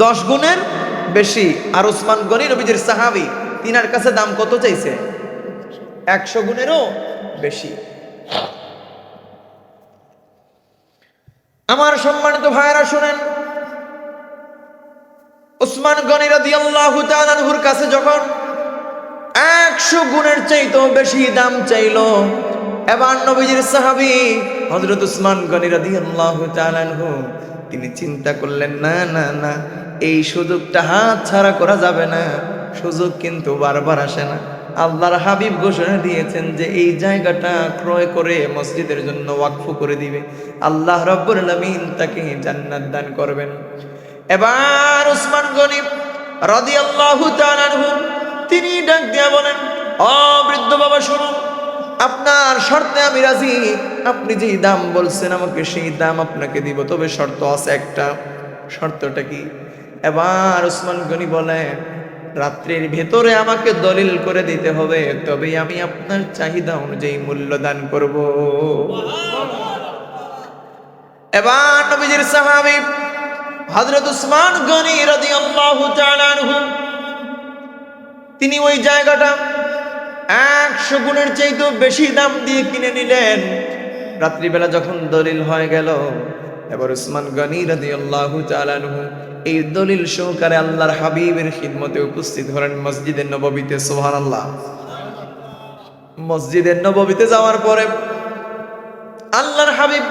10 গুণের বেশি। আর উসমান গনি নবীজির সাহাবী, তিনার কাছে দাম কত চাইছে? 100 গুণেরও বেশি। আমার সম্মানিত ভাইরা শুনেন, উসমান গনি রাদিয়াল্লাহু তাআলা আনহুর কাছে যখন 100 গুণের চাইতেও বেশি দাম চাইলো, এবার নবীজির সাহাবী হযরত উসমান গনি রাদিয়াল্লাহু তাআলা আনহু তিনি চিন্তা করলেন, না না না, এই সুযোগটা হাত ছাড়া করা যাবে না। সুযোগ কিন্তু বারবার আসে না। আল্লাহর হাবিব ঘোষণা দিয়েছেন যে এই জায়গাটা ক্রয় করে মসজিদের জন্য ওয়াকফ করে দিবে, আল্লাহ রাব্বুল আলামিন তাকে জান্নাত দান করবেন। এবার উসমান গনি রাদিয়াল্লাহু তাআলা আনহু তিনি ডাক দিয়া বলেন, ও বৃদ্ধ বাবা শুনুন, আপনার শর্তে আমি রাজি। আপনি যেই দাম বলছেন আমাকে সেই দাম আপনাকে দিব, তবে শর্ত আছে একটা। শর্তটা কি? এবার উসমান গনি বলেন, রাত্রির ভেতরে আমাকে দলিল করে দিতে হবে, তবে আমি আপনার চাহিদা অনুযায়ী মূল্য দান করব। এবার নবীজির সাহাবী হযরত উসমান গনি রাদিয়াল্লাহু তাআলা আনহু তিনি ওই জায়গাটা 100 গুণের চাইতেও বেশি দাম দিয়ে কিনে নিলেন। রাত্রিবেলা যখন দলিল হয়ে গেল, এবার উসমান গনি রাদিয়াল্লাহু তাআলা আনহু এই দলিল সহকারে আল্লাহর হাবিবের খিদমতে উপস্থিত হলেন মসজিদে নববীতে। সুবহানাল্লাহ। মসজিদে নববীতে যাওয়ার পরে আল্লাহর হাবিব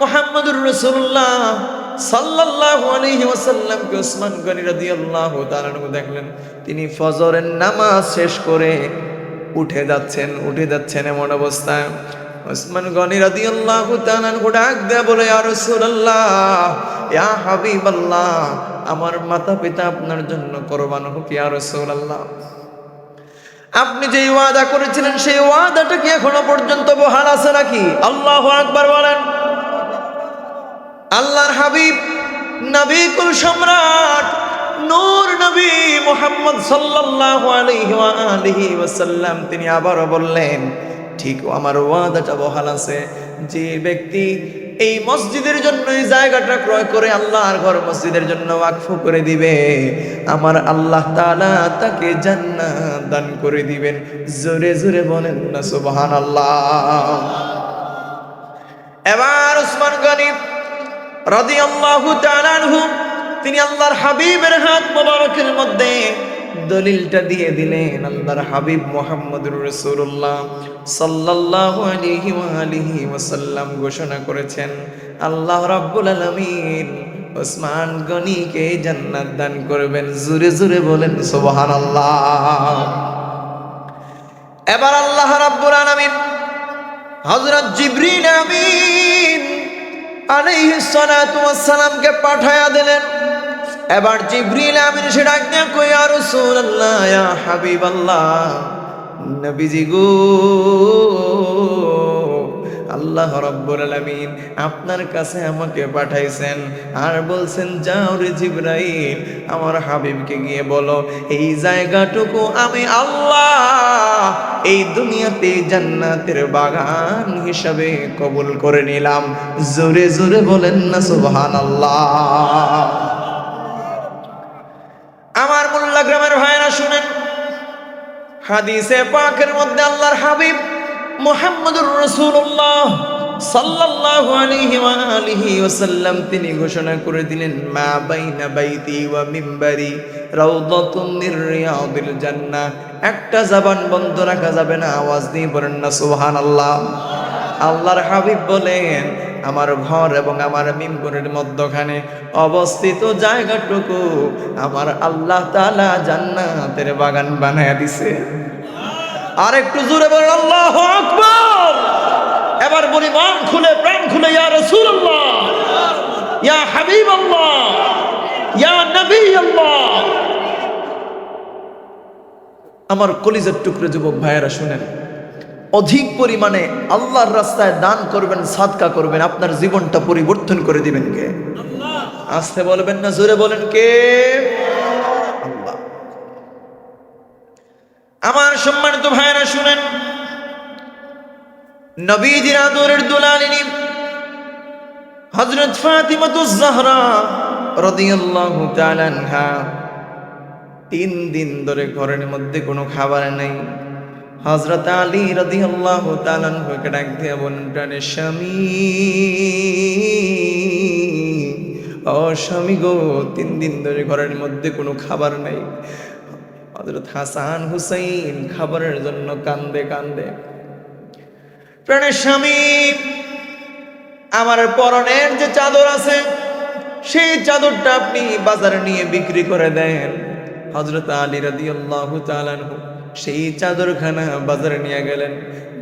মুহাম্মদুর রাসূলুল্লাহ সাল্লাল্লাহু আলাইহি ওয়াসাল্লামকে উসমান গনি রাদিয়াল্লাহু তাআলা আনহু দেখলেন, তিনি ফজরের নামাজ শেষ করে উঠে যাচ্ছেন এমন অবস্থায় উসমান গনি রাদিয়াল্লাহু তাআলা আনহু ডাক দেয়া বলে, ইয়া রাসূলুল্লাহ, ইয়া হাবিবাল্লাহ, আমার মাতা পিতা আপনার জন্য কুরবান হোক ইয়া রাসূলুল্লাহ। আপনি যে ওয়াদা করেছিলেন সেই ওয়াদাটা কি এখনো পর্যন্ত বহাল আছে নাকি? আল্লাহু আকবার বলেন। আল্লাহর হাবিব নবী কুল সম্রাট নূর নবী মুহাম্মদ সাল্লাল্লাহু আলাইহি ওয়া আলিহি ওয়াসাল্লাম তিনি আবারও বললেন, ঠিক আমার ওয়াদাটা বহাল আছে। যে ব্যক্তি এই মসজিদের জন্য এই জায়গাটা ক্রয় করে আল্লাহর ঘর মসজিদের জন্য ওয়াকফ করে দিবে, আমার আল্লাহ তাআলা তাকে জান্নাত দান করে দিবেন। জোরে জোরে বলেন না সুবহানাল্লাহ। এবার উসমান গনি রাদিয়াল্লাহু তাআলা আনহু তিনি আল্লাহর হাবিবের হাত মোবারকের মধ্যে দলিলটা দিয়ে দিলেন। আল্লাহর হাবিব মুহাম্মদুর রাসূলুল্লাহ সাল্লাল্লাহু আলাইহি ওয়া আলিহি ওয়াসাল্লাম ঘোষণা করেছেন, আল্লাহ রাব্বুল আলামিন উসমান গনিকে জান্নাত দান করবেন। জোরে জোরে বলেন সুবহানাল্লাহ। এবার আল্লাহ রাব্বুল আলামিন হযরত জিবরিল আমিন আলাইহিস সালাতু ওয়াস সালামকে পাঠায়া দিলেন। এবার জিবরিল আমিন সে ডাক দিয়ে কই, ইয়া রাসূলুল্লাহ, ইয়া হাবিবাল্লাহ, নবীজি গো, আল্লাহ রাব্বুল আলামিন আপনার কাছে আমাকে পাঠাইছেন আর বলছেন, যাও রে জিবরাইল, আমার হাবিবকে গিয়ে বলো এই জায়গাটুকু আমি আল্লাহ এই দুনিয়াতে জান্নাতের বাগান হিসাবে কবুল করে নিলাম। জোরে জোরে বলেন না সুবহানাল্লাহ। আমার মোল্লা গ্রামের ভাইরা শুনেন, হাদিসে পাকের মধ্যে আল্লাহর হাবিব মুহাম্মদুর রাসূলুল্লাহ সাল্লাল্লাহু আলাইহি ওয়া আলিহি ওয়াসাল্লাম তিনি ঘোষণা করে দিলেন, মা বাইনা বাইতি ওয়া মিম্বারি রাউদাতুম মির রিয়াদিল জান্নাহ। একটা জবান বন্ধ রাখা যাবে না, আওয়াজ দিয়ে বলেন না সুবহানাল্লাহ। আল্লাহর হাবিব বলেন, আমার ঘর এবং আমার মিম্বরের মধ্যখানে অবস্থিত জায়গাটুকু আমার আল্লাহ তাআলা জান্নাতের বাগান বানায়া দিছে। আর একটু জোরে বলেন আল্লাহু আকবার। এবার বলি মন খুলে প্রাণ খুলে, ইয়া রাসূলুল্লাহ, ইয়া হাবিবাল্লাহ, ইয়া নবী আল্লাহ। আমার কলিজার টুকরো যুবক ভাইয়েরা শুনেন, অধিক পরিমাণে আল্লাহর রাস্তায় দান করবেন, সাদকা করবেন, আপনার জীবনটা পরিবর্তন করে দিবেন কে? আল্লাহ। আস্তে বলবেন না, জোরে বলেন কে? আল্লাহ। আমার সম্মানিত ভাইয়েরা শুনেন, নবীজির আদরের দুলালিনী হযরত ফাতিমাতুজ জাহরা রাদিয়াল্লাহু তাআলা আনহা 3 দিন ধরে ঘরের মধ্যে কোনো খাবার নেই। হযরত আলী রাদিয়াল্লাহু তাআলা আনহুকে ডাক দিয়ে বলেন, প্রাণের স্বামী, ও স্বামী গো, 3 দিন ধরে ঘরের মধ্যে কোনো খাবার নাই। হযরত হাসান হুসাইন খাবারের জন্য কান্দে কান্দে, প্রাণের স্বামী, আমার পরনের যে চাদর আছে সেই চাদরটা আপনি বাজারে নিয়ে বিক্রি করে দেন। হযরত আলী রাদিয়াল্লাহু তাআলা আনহু সেই চাদরখানা বাজারে নিয়ে গেলেন।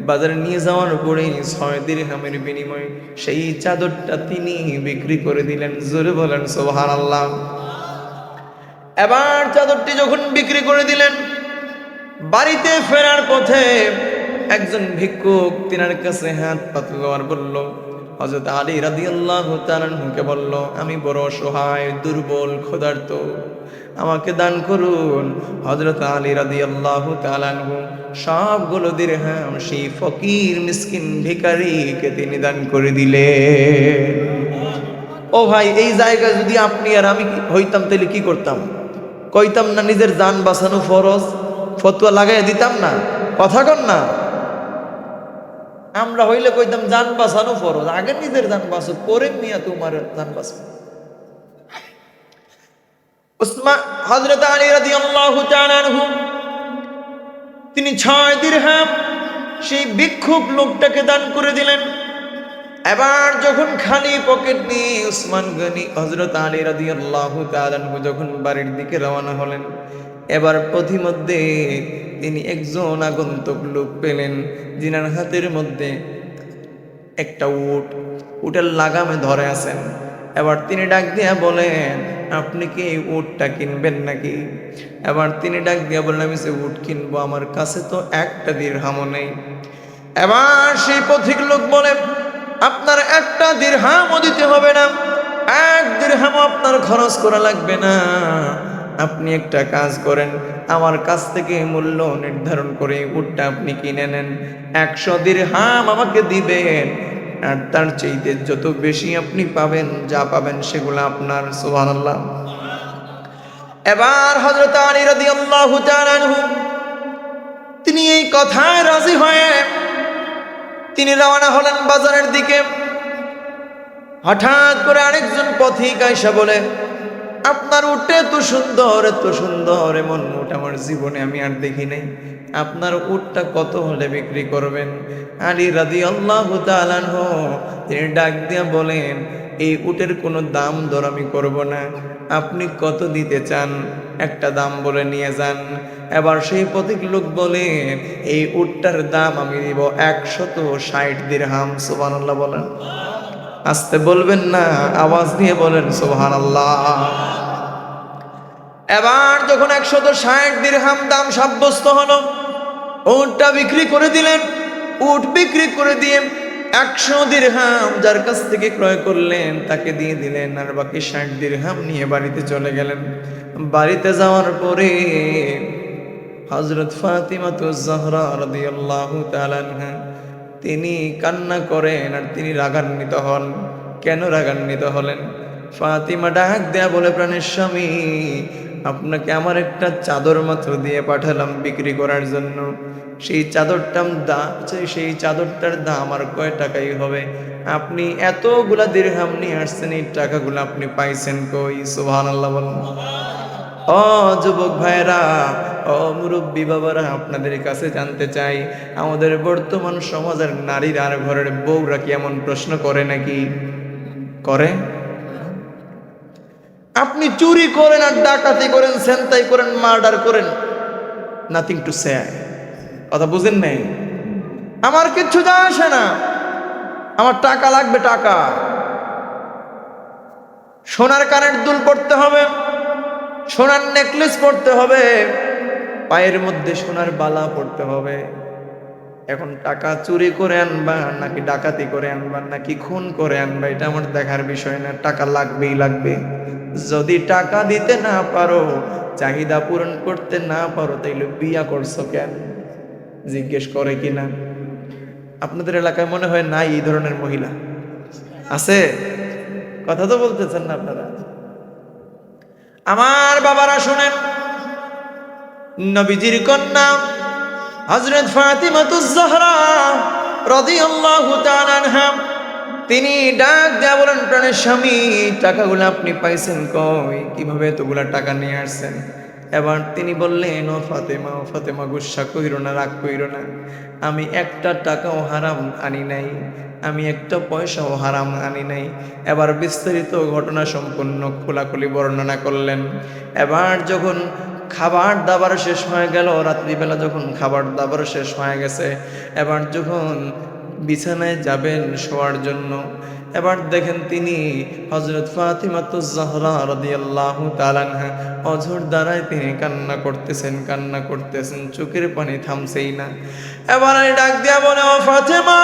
বাজারে নিয়ে যাওয়ার পরে 6 দিরহামের বিনিময়ে সেই চাদরটা তিনি বিক্রি করে দিলেন। জোরে বলেন সুবহানাল্লাহ। এবার চাদরটি যখন বিক্রি করে দিলেন, বাড়িতে ফেরার পথে একজন ভিক্ষুক তিনার কাছে হাত পাতল আর বলল, হযরত আলী রাদিয়াল্লাহু তাআলা আনহুকে বলল, আমি বড় অসহায়, দুর্বল, ক্ষুধার্ত, আমাকে দান করুন। হযরত আলী রাদিয়াল্লাহু তাআলা আনহু সবগুলো দিরহাম সেই ফকির মিসকিন ভিখারিকে তিনি দান করে দিলেন। ও ভাই, এই জায়গায় যদি আপনি আর আমি হইতাম তাহলে কি করতাম? কইতাম না নিজের জান বাঁচানো ফরজ? ফতোয়া লাগাইয়া দিতাম না? কথা কন না? আমরা হইলে কইতাম জান বাঁচানো ফরজ, আগে নিজের জান বাঁচো, পরে মিয়া তোমার জান বাঁচো। উসমান হযরত আলী রাদিয়াল্লাহু তাআলা আনহু তিনি 6 দিরহাম সেই ভিক্ষুক লোকটাকে দান করে দিলেন। এবার যখন খালি পকেট নিয়ে উসমান গনি হযরত আলী রাদিয়াল্লাহু তাআলা আনহু যখন বাড়ির দিকে রওনা হলেন, এবার পথিমধ্যে তিনি একজন আগন্তুক লোক পেলেন, যিনার হাতের মধ্যে একটা উটের লাগামে ধরে আছেন। এবার তিনি ডাক দিয়া বলেন, আপনি কি এই উটটা কিনবেন নাকি? এবার তিনি ডাক দিয়া বললেন, আমি সে উট কিনবো, আমার কাছে তো একটা দিরহামও নেই। এবার সেই পথিক লোক বলে, আপনার একটা দিরহামও দিতে হবে না, 1 দিরহামও আপনার খরচ করা লাগবে না, আপনি একটা কাজ করেন, আমার কাছ থেকে মূল্য নির্ধারণ করে উটটা আপনি কিনে নেন, 100 দিরহাম আমাকে দিবেন, আর তার চাইতে যত বেশি আপনি পাবেন, যা পাবেন সেগুলো আপনার। সুবহানাল্লাহ। এবার হযরত আলী রাদিয়াল্লাহু তাআলা আনহু তিনি এই কথায় রাজি হয়ে তিনি রওনা হলেন বাজারের দিকে। হঠাৎ করে আরেকজন পথিক আইসা বলে, আপনার উটটা এত সুন্দর, এত সুন্দর, এমন উট আমার জীবনে আমি আর দেখি নাই, আপনার উটটা কত হলে বিক্রি করবেন? আলী রাদিয়াল্লাহু তাআলা আনহু তিনি ডাক দিয়া বলেন, এই উটের কোনো দাম দর আমি করব না, আপনি কত দিতে চান একটা দাম বলে নিয়ে যান। এবার সেই পথিক লোক বলে, এই উটটার দাম আমি দিব 160 দিরহাম। সুবহানাল্লাহ বলেন। আসতে বলবেন না, আওয়াজ দিয়ে বলেন সুবহানাল্লাহ। এবার যখন 160 দিরহাম দাম সাব্যস্ত হলো, উটটা বিক্রি করে দিলেন। উট বিক্রি করে দিয়ে 100 দিরহাম যার কাছ থেকে ক্রয় করলেন তাকে দিয়ে দিলেন, আর বাকি 60 দিরহাম নিয়ে বাড়িতে চলে গেলেন। বাড়িতে যাওয়ার পরে হযরত ফাতিমাতুজ জাহরা রাদিয়াল্লাহু তাআলা আনহা তিনি কান্না করেন আর তিনি রাগান্বিত হন। কেন রাগান্বিত হলেন? ফাতিমা ডাক দেয়া বলে, প্রাণের স্বামী, আপনাকে আমার একটা চাদর মাত্র দিয়ে পাঠালাম বিক্রি করার জন্য, সেই চাদরটার দাম আর কয় টাকাই হবে? আপনি এতগুলা দিরহাম নিয়ে আসছেন, এই টাকাগুলো আপনি পাইছেন কই? সুবহানাল্লাহ বলেন। ও যুবক ভাইরা, ও মুরব্বী বাবারা, আপনাদের কাছে জানতে চাই, আমাদের বর্তমান সমাজের নারীরা আর ঘরের বউরা কি এমন প্রশ্ন করে নাকি? করে? আপনি চুরি করেন আর ডাকাতি করেন, ছিনতাই করেন, মার্ডার করেন, নাথিং টু সে। কথা বুঝেন নাই? আমার কিচ্ছু যায় আসে না, আমার টাকা লাগবে, টাকা। সোনার কানের দুল পড়তে হবে, সোনার নেকলেস পড়তে হবে, পায়ের মধ্যে সোনার বালা পড়তে হবে। এখন টাকা চুরি করে আনবা নাকি ডাকাতি করে আনবা নাকি খুন করে আনবা, এটা আমার দেখার বিষয় না, টাকা লাগবেই লাগবে। যদি টাকা দিতে না পারো, চাহিদা পূরণ করতে না পারো, তাইলে বিয়া করছো কেন? জিজ্ঞেস করে কিনা? আপনাদের এলাকায় মনে হয় নাই এই ধরনের মহিলা? আছে? কথা তো বলতেছেন না আপনারা। আমার বাবারা শুনেন, নবীজির কন্যা হযরত ফাতিমাতুজ জাহরা রাদিয়াল্লাহু তাআলা আনহা তিনি ডাক দেয়া বলেন, প্রাণের স্বামী, টাকাগুলো আপনি পাইছেন কই? কিভাবে এতগুলা টাকা নিয়ে আসছেন? এবার তিনি বললেন, ও ফাতেমা, ও ফাতেমা, গুসা কইরো না, রাগ কইরো না, আমি একটা টাকাও হারাম আনি নাই, আমি একটা পয়সাও হারাম আনি নাই। এবার বিস্তারিত ঘটনা সম্পূর্ণ খোলাখুলি বর্ণনা করলেন। এবার যখন খাবার দাবার শেষ হয়ে গেল, রাত্রিবেলা যখন খাবার দাবার শেষ হয়ে গেছে, এবার যখন বিছানায় যাবেন শোয়ার জন্য, এবার দেখেন তিনি হযরত ফাতিমাতুজ জাহরা রাদিয়াল্লাহু তাআলা আনহা অঝোর দ্বারায় তিনি কান্না করতেছেন, চোখের পানি থামছেই না। এবার আমি ডাক দিয়া বলে, ও ফাতেমা,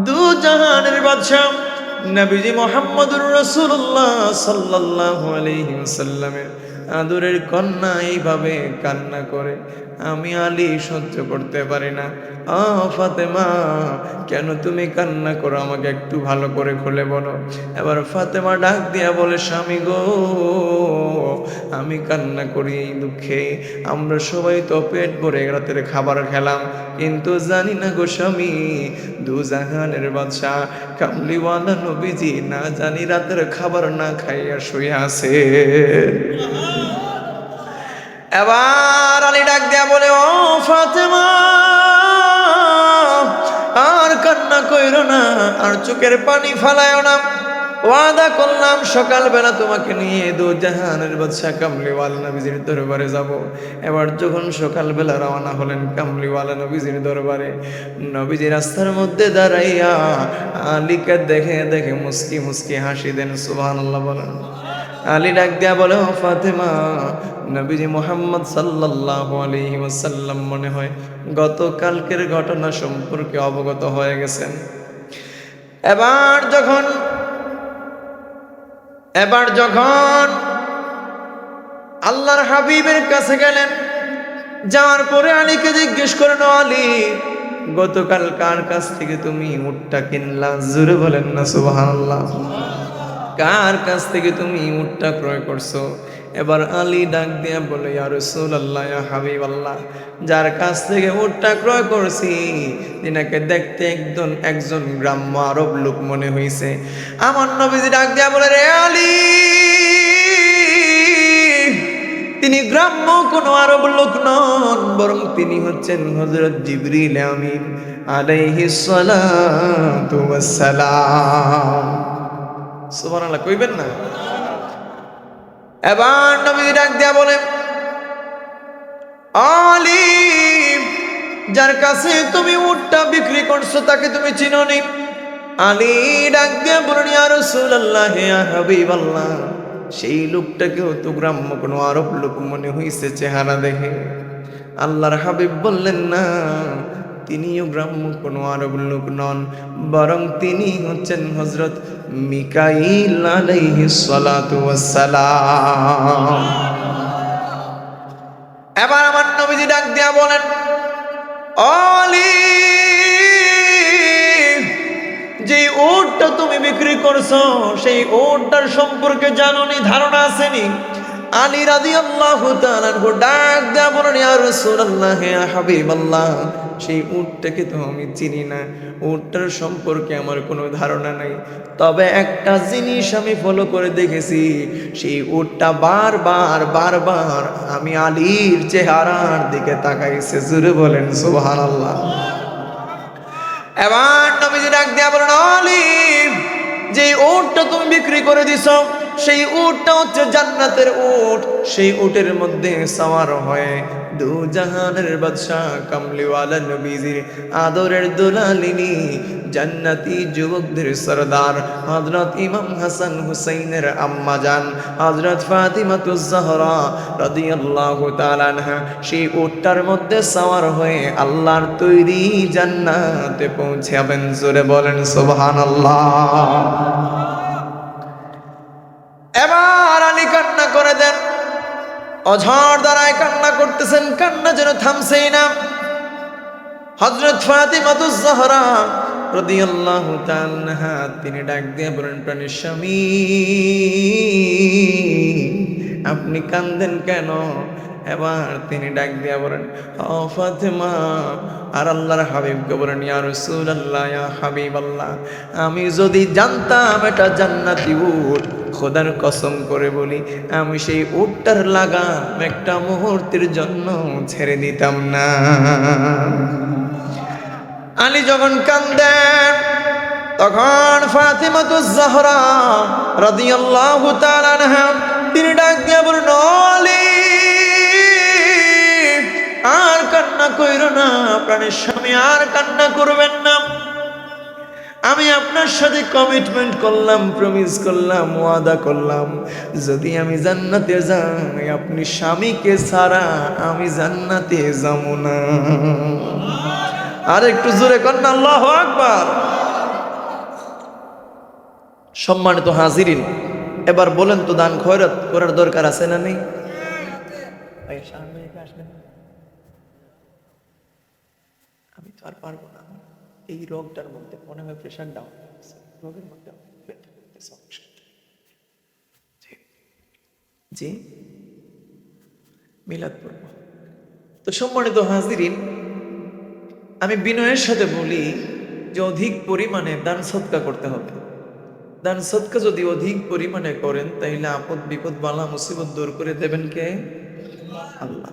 দু জাহানের বাদশা নবীজি মুহাম্মদুর রাসূলুল্লাহ সাল্লাল্লাহু আলাইহি ওয়াসাল্লামের আদরের কন্যা এইভাবে কান্না করে, আমি আলী সহ্য করতে পারি না। ফাতেমা, কেন তুমি কান্না করো? আমাকে একটু ভালো করে খুলে বলো। এবার ফাতেমা ডাক দিয়া বলে, স্বামী গো, আমি কান্না করি এই দুঃখে, আমরা সবাই তো পেট ভরে রাতের খাবার খেলাম, কিন্তু জানি না গো স্বামী, দু জাহানের বাদশা কামলিওয়ালা নবীজি না জানি রাতের খাবার না খাইয়া শুয়ে আছে। এবার আলী ডাক দেয়া বলে, ও ফাতেমা, আর কান্না কইরো না, আর চোখের পানি ফালায়ও না। ওয়াদা করলাম সকালবেলা তোমাকে নিয়ে দু জাহানের বাদশা কামলিওয়ালা নবীজির দরবারে যাব। এবার যখন সকালবেলা রওনা হলেন কামলিওয়ালা নবীজির দরবারে, নবীজি রাস্তার মধ্যে দাঁড়াইয়া আলীকে দেখে দেখে মুস্কি মুস্কি হাসি দেন। সুবহানাল্লাহ বলেন। আলী ডাক দেয়া বলে, ও ফাতেমা, নবীজি মুহাম্মদ সাল্লাল্লাহু আলাইহি ওয়াসাল্লাম মনে হয় গতকালকের ঘটনা সম্পর্কে অবগত হয়ে গেছেন। এবার যখন এবার যখন আল্লাহর হাবিবের কাছে গেলেন, যাওয়ার পরে আলীকে জিজ্ঞেস করেন, আলী গতকাল কার কাছ থেকে তুমি উটটা কিনলা? জোরে বলেন না সুবহানাল্লাহ। কার কাছ থেকে তুমি উটটা ক্রয় করছো? এবার আলী ডাক দিয়া বলে, ইয়া রাসূলুল্লাহ, ইয়া হাবিবাল্লাহ, যার কাছ থেকে উটটা ক্রয় করছি তিনাকে দেখতে একজন গ্রাম্য আরব লোক মনে হইছে। আমার নবীজি ডাক দিয়া বলে, রে আলী, তিনি গ্রাম্য কোনো আরব লোক নন, বরং তিনি হচ্ছেন হযরত জিবরিল আমিন আলাইহিস সালাতু ওয়াস সালাম। সুবহানাল্লাহ কইবেন না? এবার নবী ডাক দিয়া বলেন, আলী, যার কাছে তুমি উটটা বিক্রি করছো তাকে তুমি চিনো নি? আলী ডাক দিয়া বলেন, ইয়া রাসূলুল্লাহ, ইয়া হাবিবাল্লাহ, সেই লোকটাকেও তো গ্রাম্য কোনো আরব লোক মনে হইছে চেহারা দেখে। আল্লাহর হাবিব বললেন, না, তিনিও গ্রাম্য কোনো আরব লোক নন, বরং তিনি হচ্ছেন হযরত মিকাইল আলাইহিস সালাতু ওয়াস সালাম। এবার আমার নবীজি ডাক দিয়া বলেন, আলী, যে উটটা তুমি বিক্রি করছো সেই উটটার সম্পর্কে জানোনি, ধারণা আসেনি? আলী রাদিয়াল্লাহু তাআলা ডাক দিয়া বলেন, ইয়া রাসূলুল্লাহ, ইয়া হাবিবাল্লাহ, সেই উটটাকে তো আমি চিনি না, উটটার সম্পর্কে আমার কোনো ধারণা নাই। তবে একটা জিনিস আমি ফলো করে দেখেছি, সেই উটটা বারবার আমি আলীর চেহারার দিকে তাকাইছে। জোরে বলেন সুবহানাল্লাহ। এবার নবীজি ডাক দিয়া বলেন, আলী, যে উটটা তুমি বিক্রি করে দিছো সেই উটটা হচ্ছে জান্নাতের উট। সেই উটের মধ্যে সাওয়ার হয় দু জাহানের বাদশাহ কামলিওয়ালা নবীজির আদরের দুলালিনী জান্নাতি যুবকদের সরদার হযরত ইমাম হাসান হুসাইনের আম্মা জান হযরত ফাতিমাতুজ জাহরা রাদিয়াল্লাহু তাআলা আনহা সেই উটটার মধ্যে সাওয়ার হয়ে আল্লাহর তৈরি জান্নাতে পৌঁছাবেন। জোরে বলেন সুবহানাল্লাহ। এবার আলী কান্না করে দেন, অঝড় দ্বারায় কান্না করতেছেন, কান্না যেন থামছেই না। হযরত ফাতিমাতুজ জাহরা রাদিয়াল্লাহু তাআলা আনহা তিনি ডাক দিয়ে বলেন, প্রাণের স্বামী, আপনি কান্দেন কেন? এবার তিনি ডাক দিয়া বলেন, ও ফাতেমা। আর আল্লাহর হাবিবকে বলেন, ইয়া রাসূলুল্লাহ, ইয়া হাবিবাল্লাহ, আমি যদি জানতাম এটা জান্নাতি উট, খোদার কসম করে বলি আমি সেই উটটার লাগাম একটা মুহূর্তের জন্য ছেড়ে দিতাম না। আলী যখন কান্দেন তখন ফাতিমাতুজ জাহরা রাদিয়াল্লাহু তাআলা আনহা তিনি ডাক দিয়া বলেন, আলী, আর কান্না কইরো না, প্রাণের স্বামী, আর কান্না করবেন না। আমি আপনার সাথে কমিটমেন্ট করলাম, প্রমিস করলাম, ওয়াদা করলাম, যদি আমি জান্নাতে যাই আপনি স্বামীকে ছাড়া আমি জান্নাতে যাব না। আর একটু জোরে কর না, আল্লাহু আকবার। সম্মানিত হাজিরিন, এবার বলেন তো, দান খয়রাত করার দরকার আছে না নেই? আমি তো আর পারবো না, এই রোগটার মধ্যে মনে হয় প্রেশার ডাউন, রোগের মধ্যে জি মিলাদ পড়ব। তো সম্মানিত হাজিরিন, আমি বিনয়ের সাথে বলি যে অধিক পরিমাণে দান সদকা করতে হবে। দান সদকা যদি অধিক পরিমাণে করেন তাইলে আপদ বিপদ বালা মুসিবত দূর করে দেবেন কে? আল্লাহ।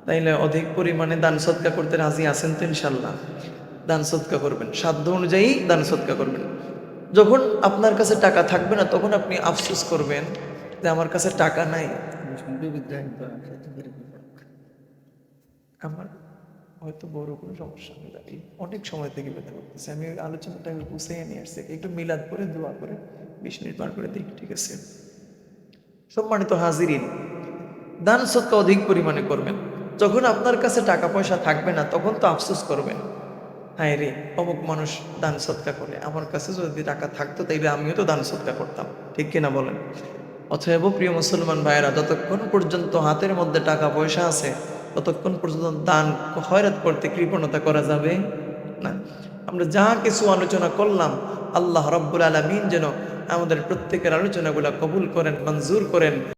তাইলে অধিক পরিমাণে দান সদকা করতে রাজি আছেন তো? ইনশাল্লাহ দান সদকা করবেন, সাধ্য অনুযায়ী দান সদকা করবেন। যখন আপনার কাছে টাকা থাকবে না তখন আপনি আফসোস করবেন যে আমার কাছে টাকা নাই। আমার হয়তো বড় কোনো সমস্যা নেই, দাঁড়িয়ে অনেক সময় থেকে ব্যথা করতেছে, আমি আলোচনাটাকে গুছিয়ে নিয়ে আসছি, একটু মিলাদ করে দোয়া করে 20 মিনিট পার করে দিই, ঠিক আছে? সম্মানিত হাজিরিন, দান সদকা অধিক পরিমাণে করবেন। যখন আপনার কাছে টাকা পয়সা থাকবে না তখন তো আফসোস করবেন, হায় রে অমুক মানুষ দান সদকা করে, আমার কাছে যদি টাকা থাকতো তাইলে আমিও তো দান সদকা করতাম, ঠিক কিনা বলেন? অতএব প্রিয় মুসলমান ভাইয়েরা, যতক্ষণ পর্যন্ত হাতের মধ্যে টাকা পয়সা আছে ততক্ষণ পর্যন্ত দান খয়রাত করতে কৃপণতা করা যাবে না। আমরা যা কিছু আলোচনা করলাম, আল্লাহ রাব্বুল আলামিন যেন আমাদের প্রত্যেকের আলোচনাগুলো কবুল করেন, মঞ্জুর করেন।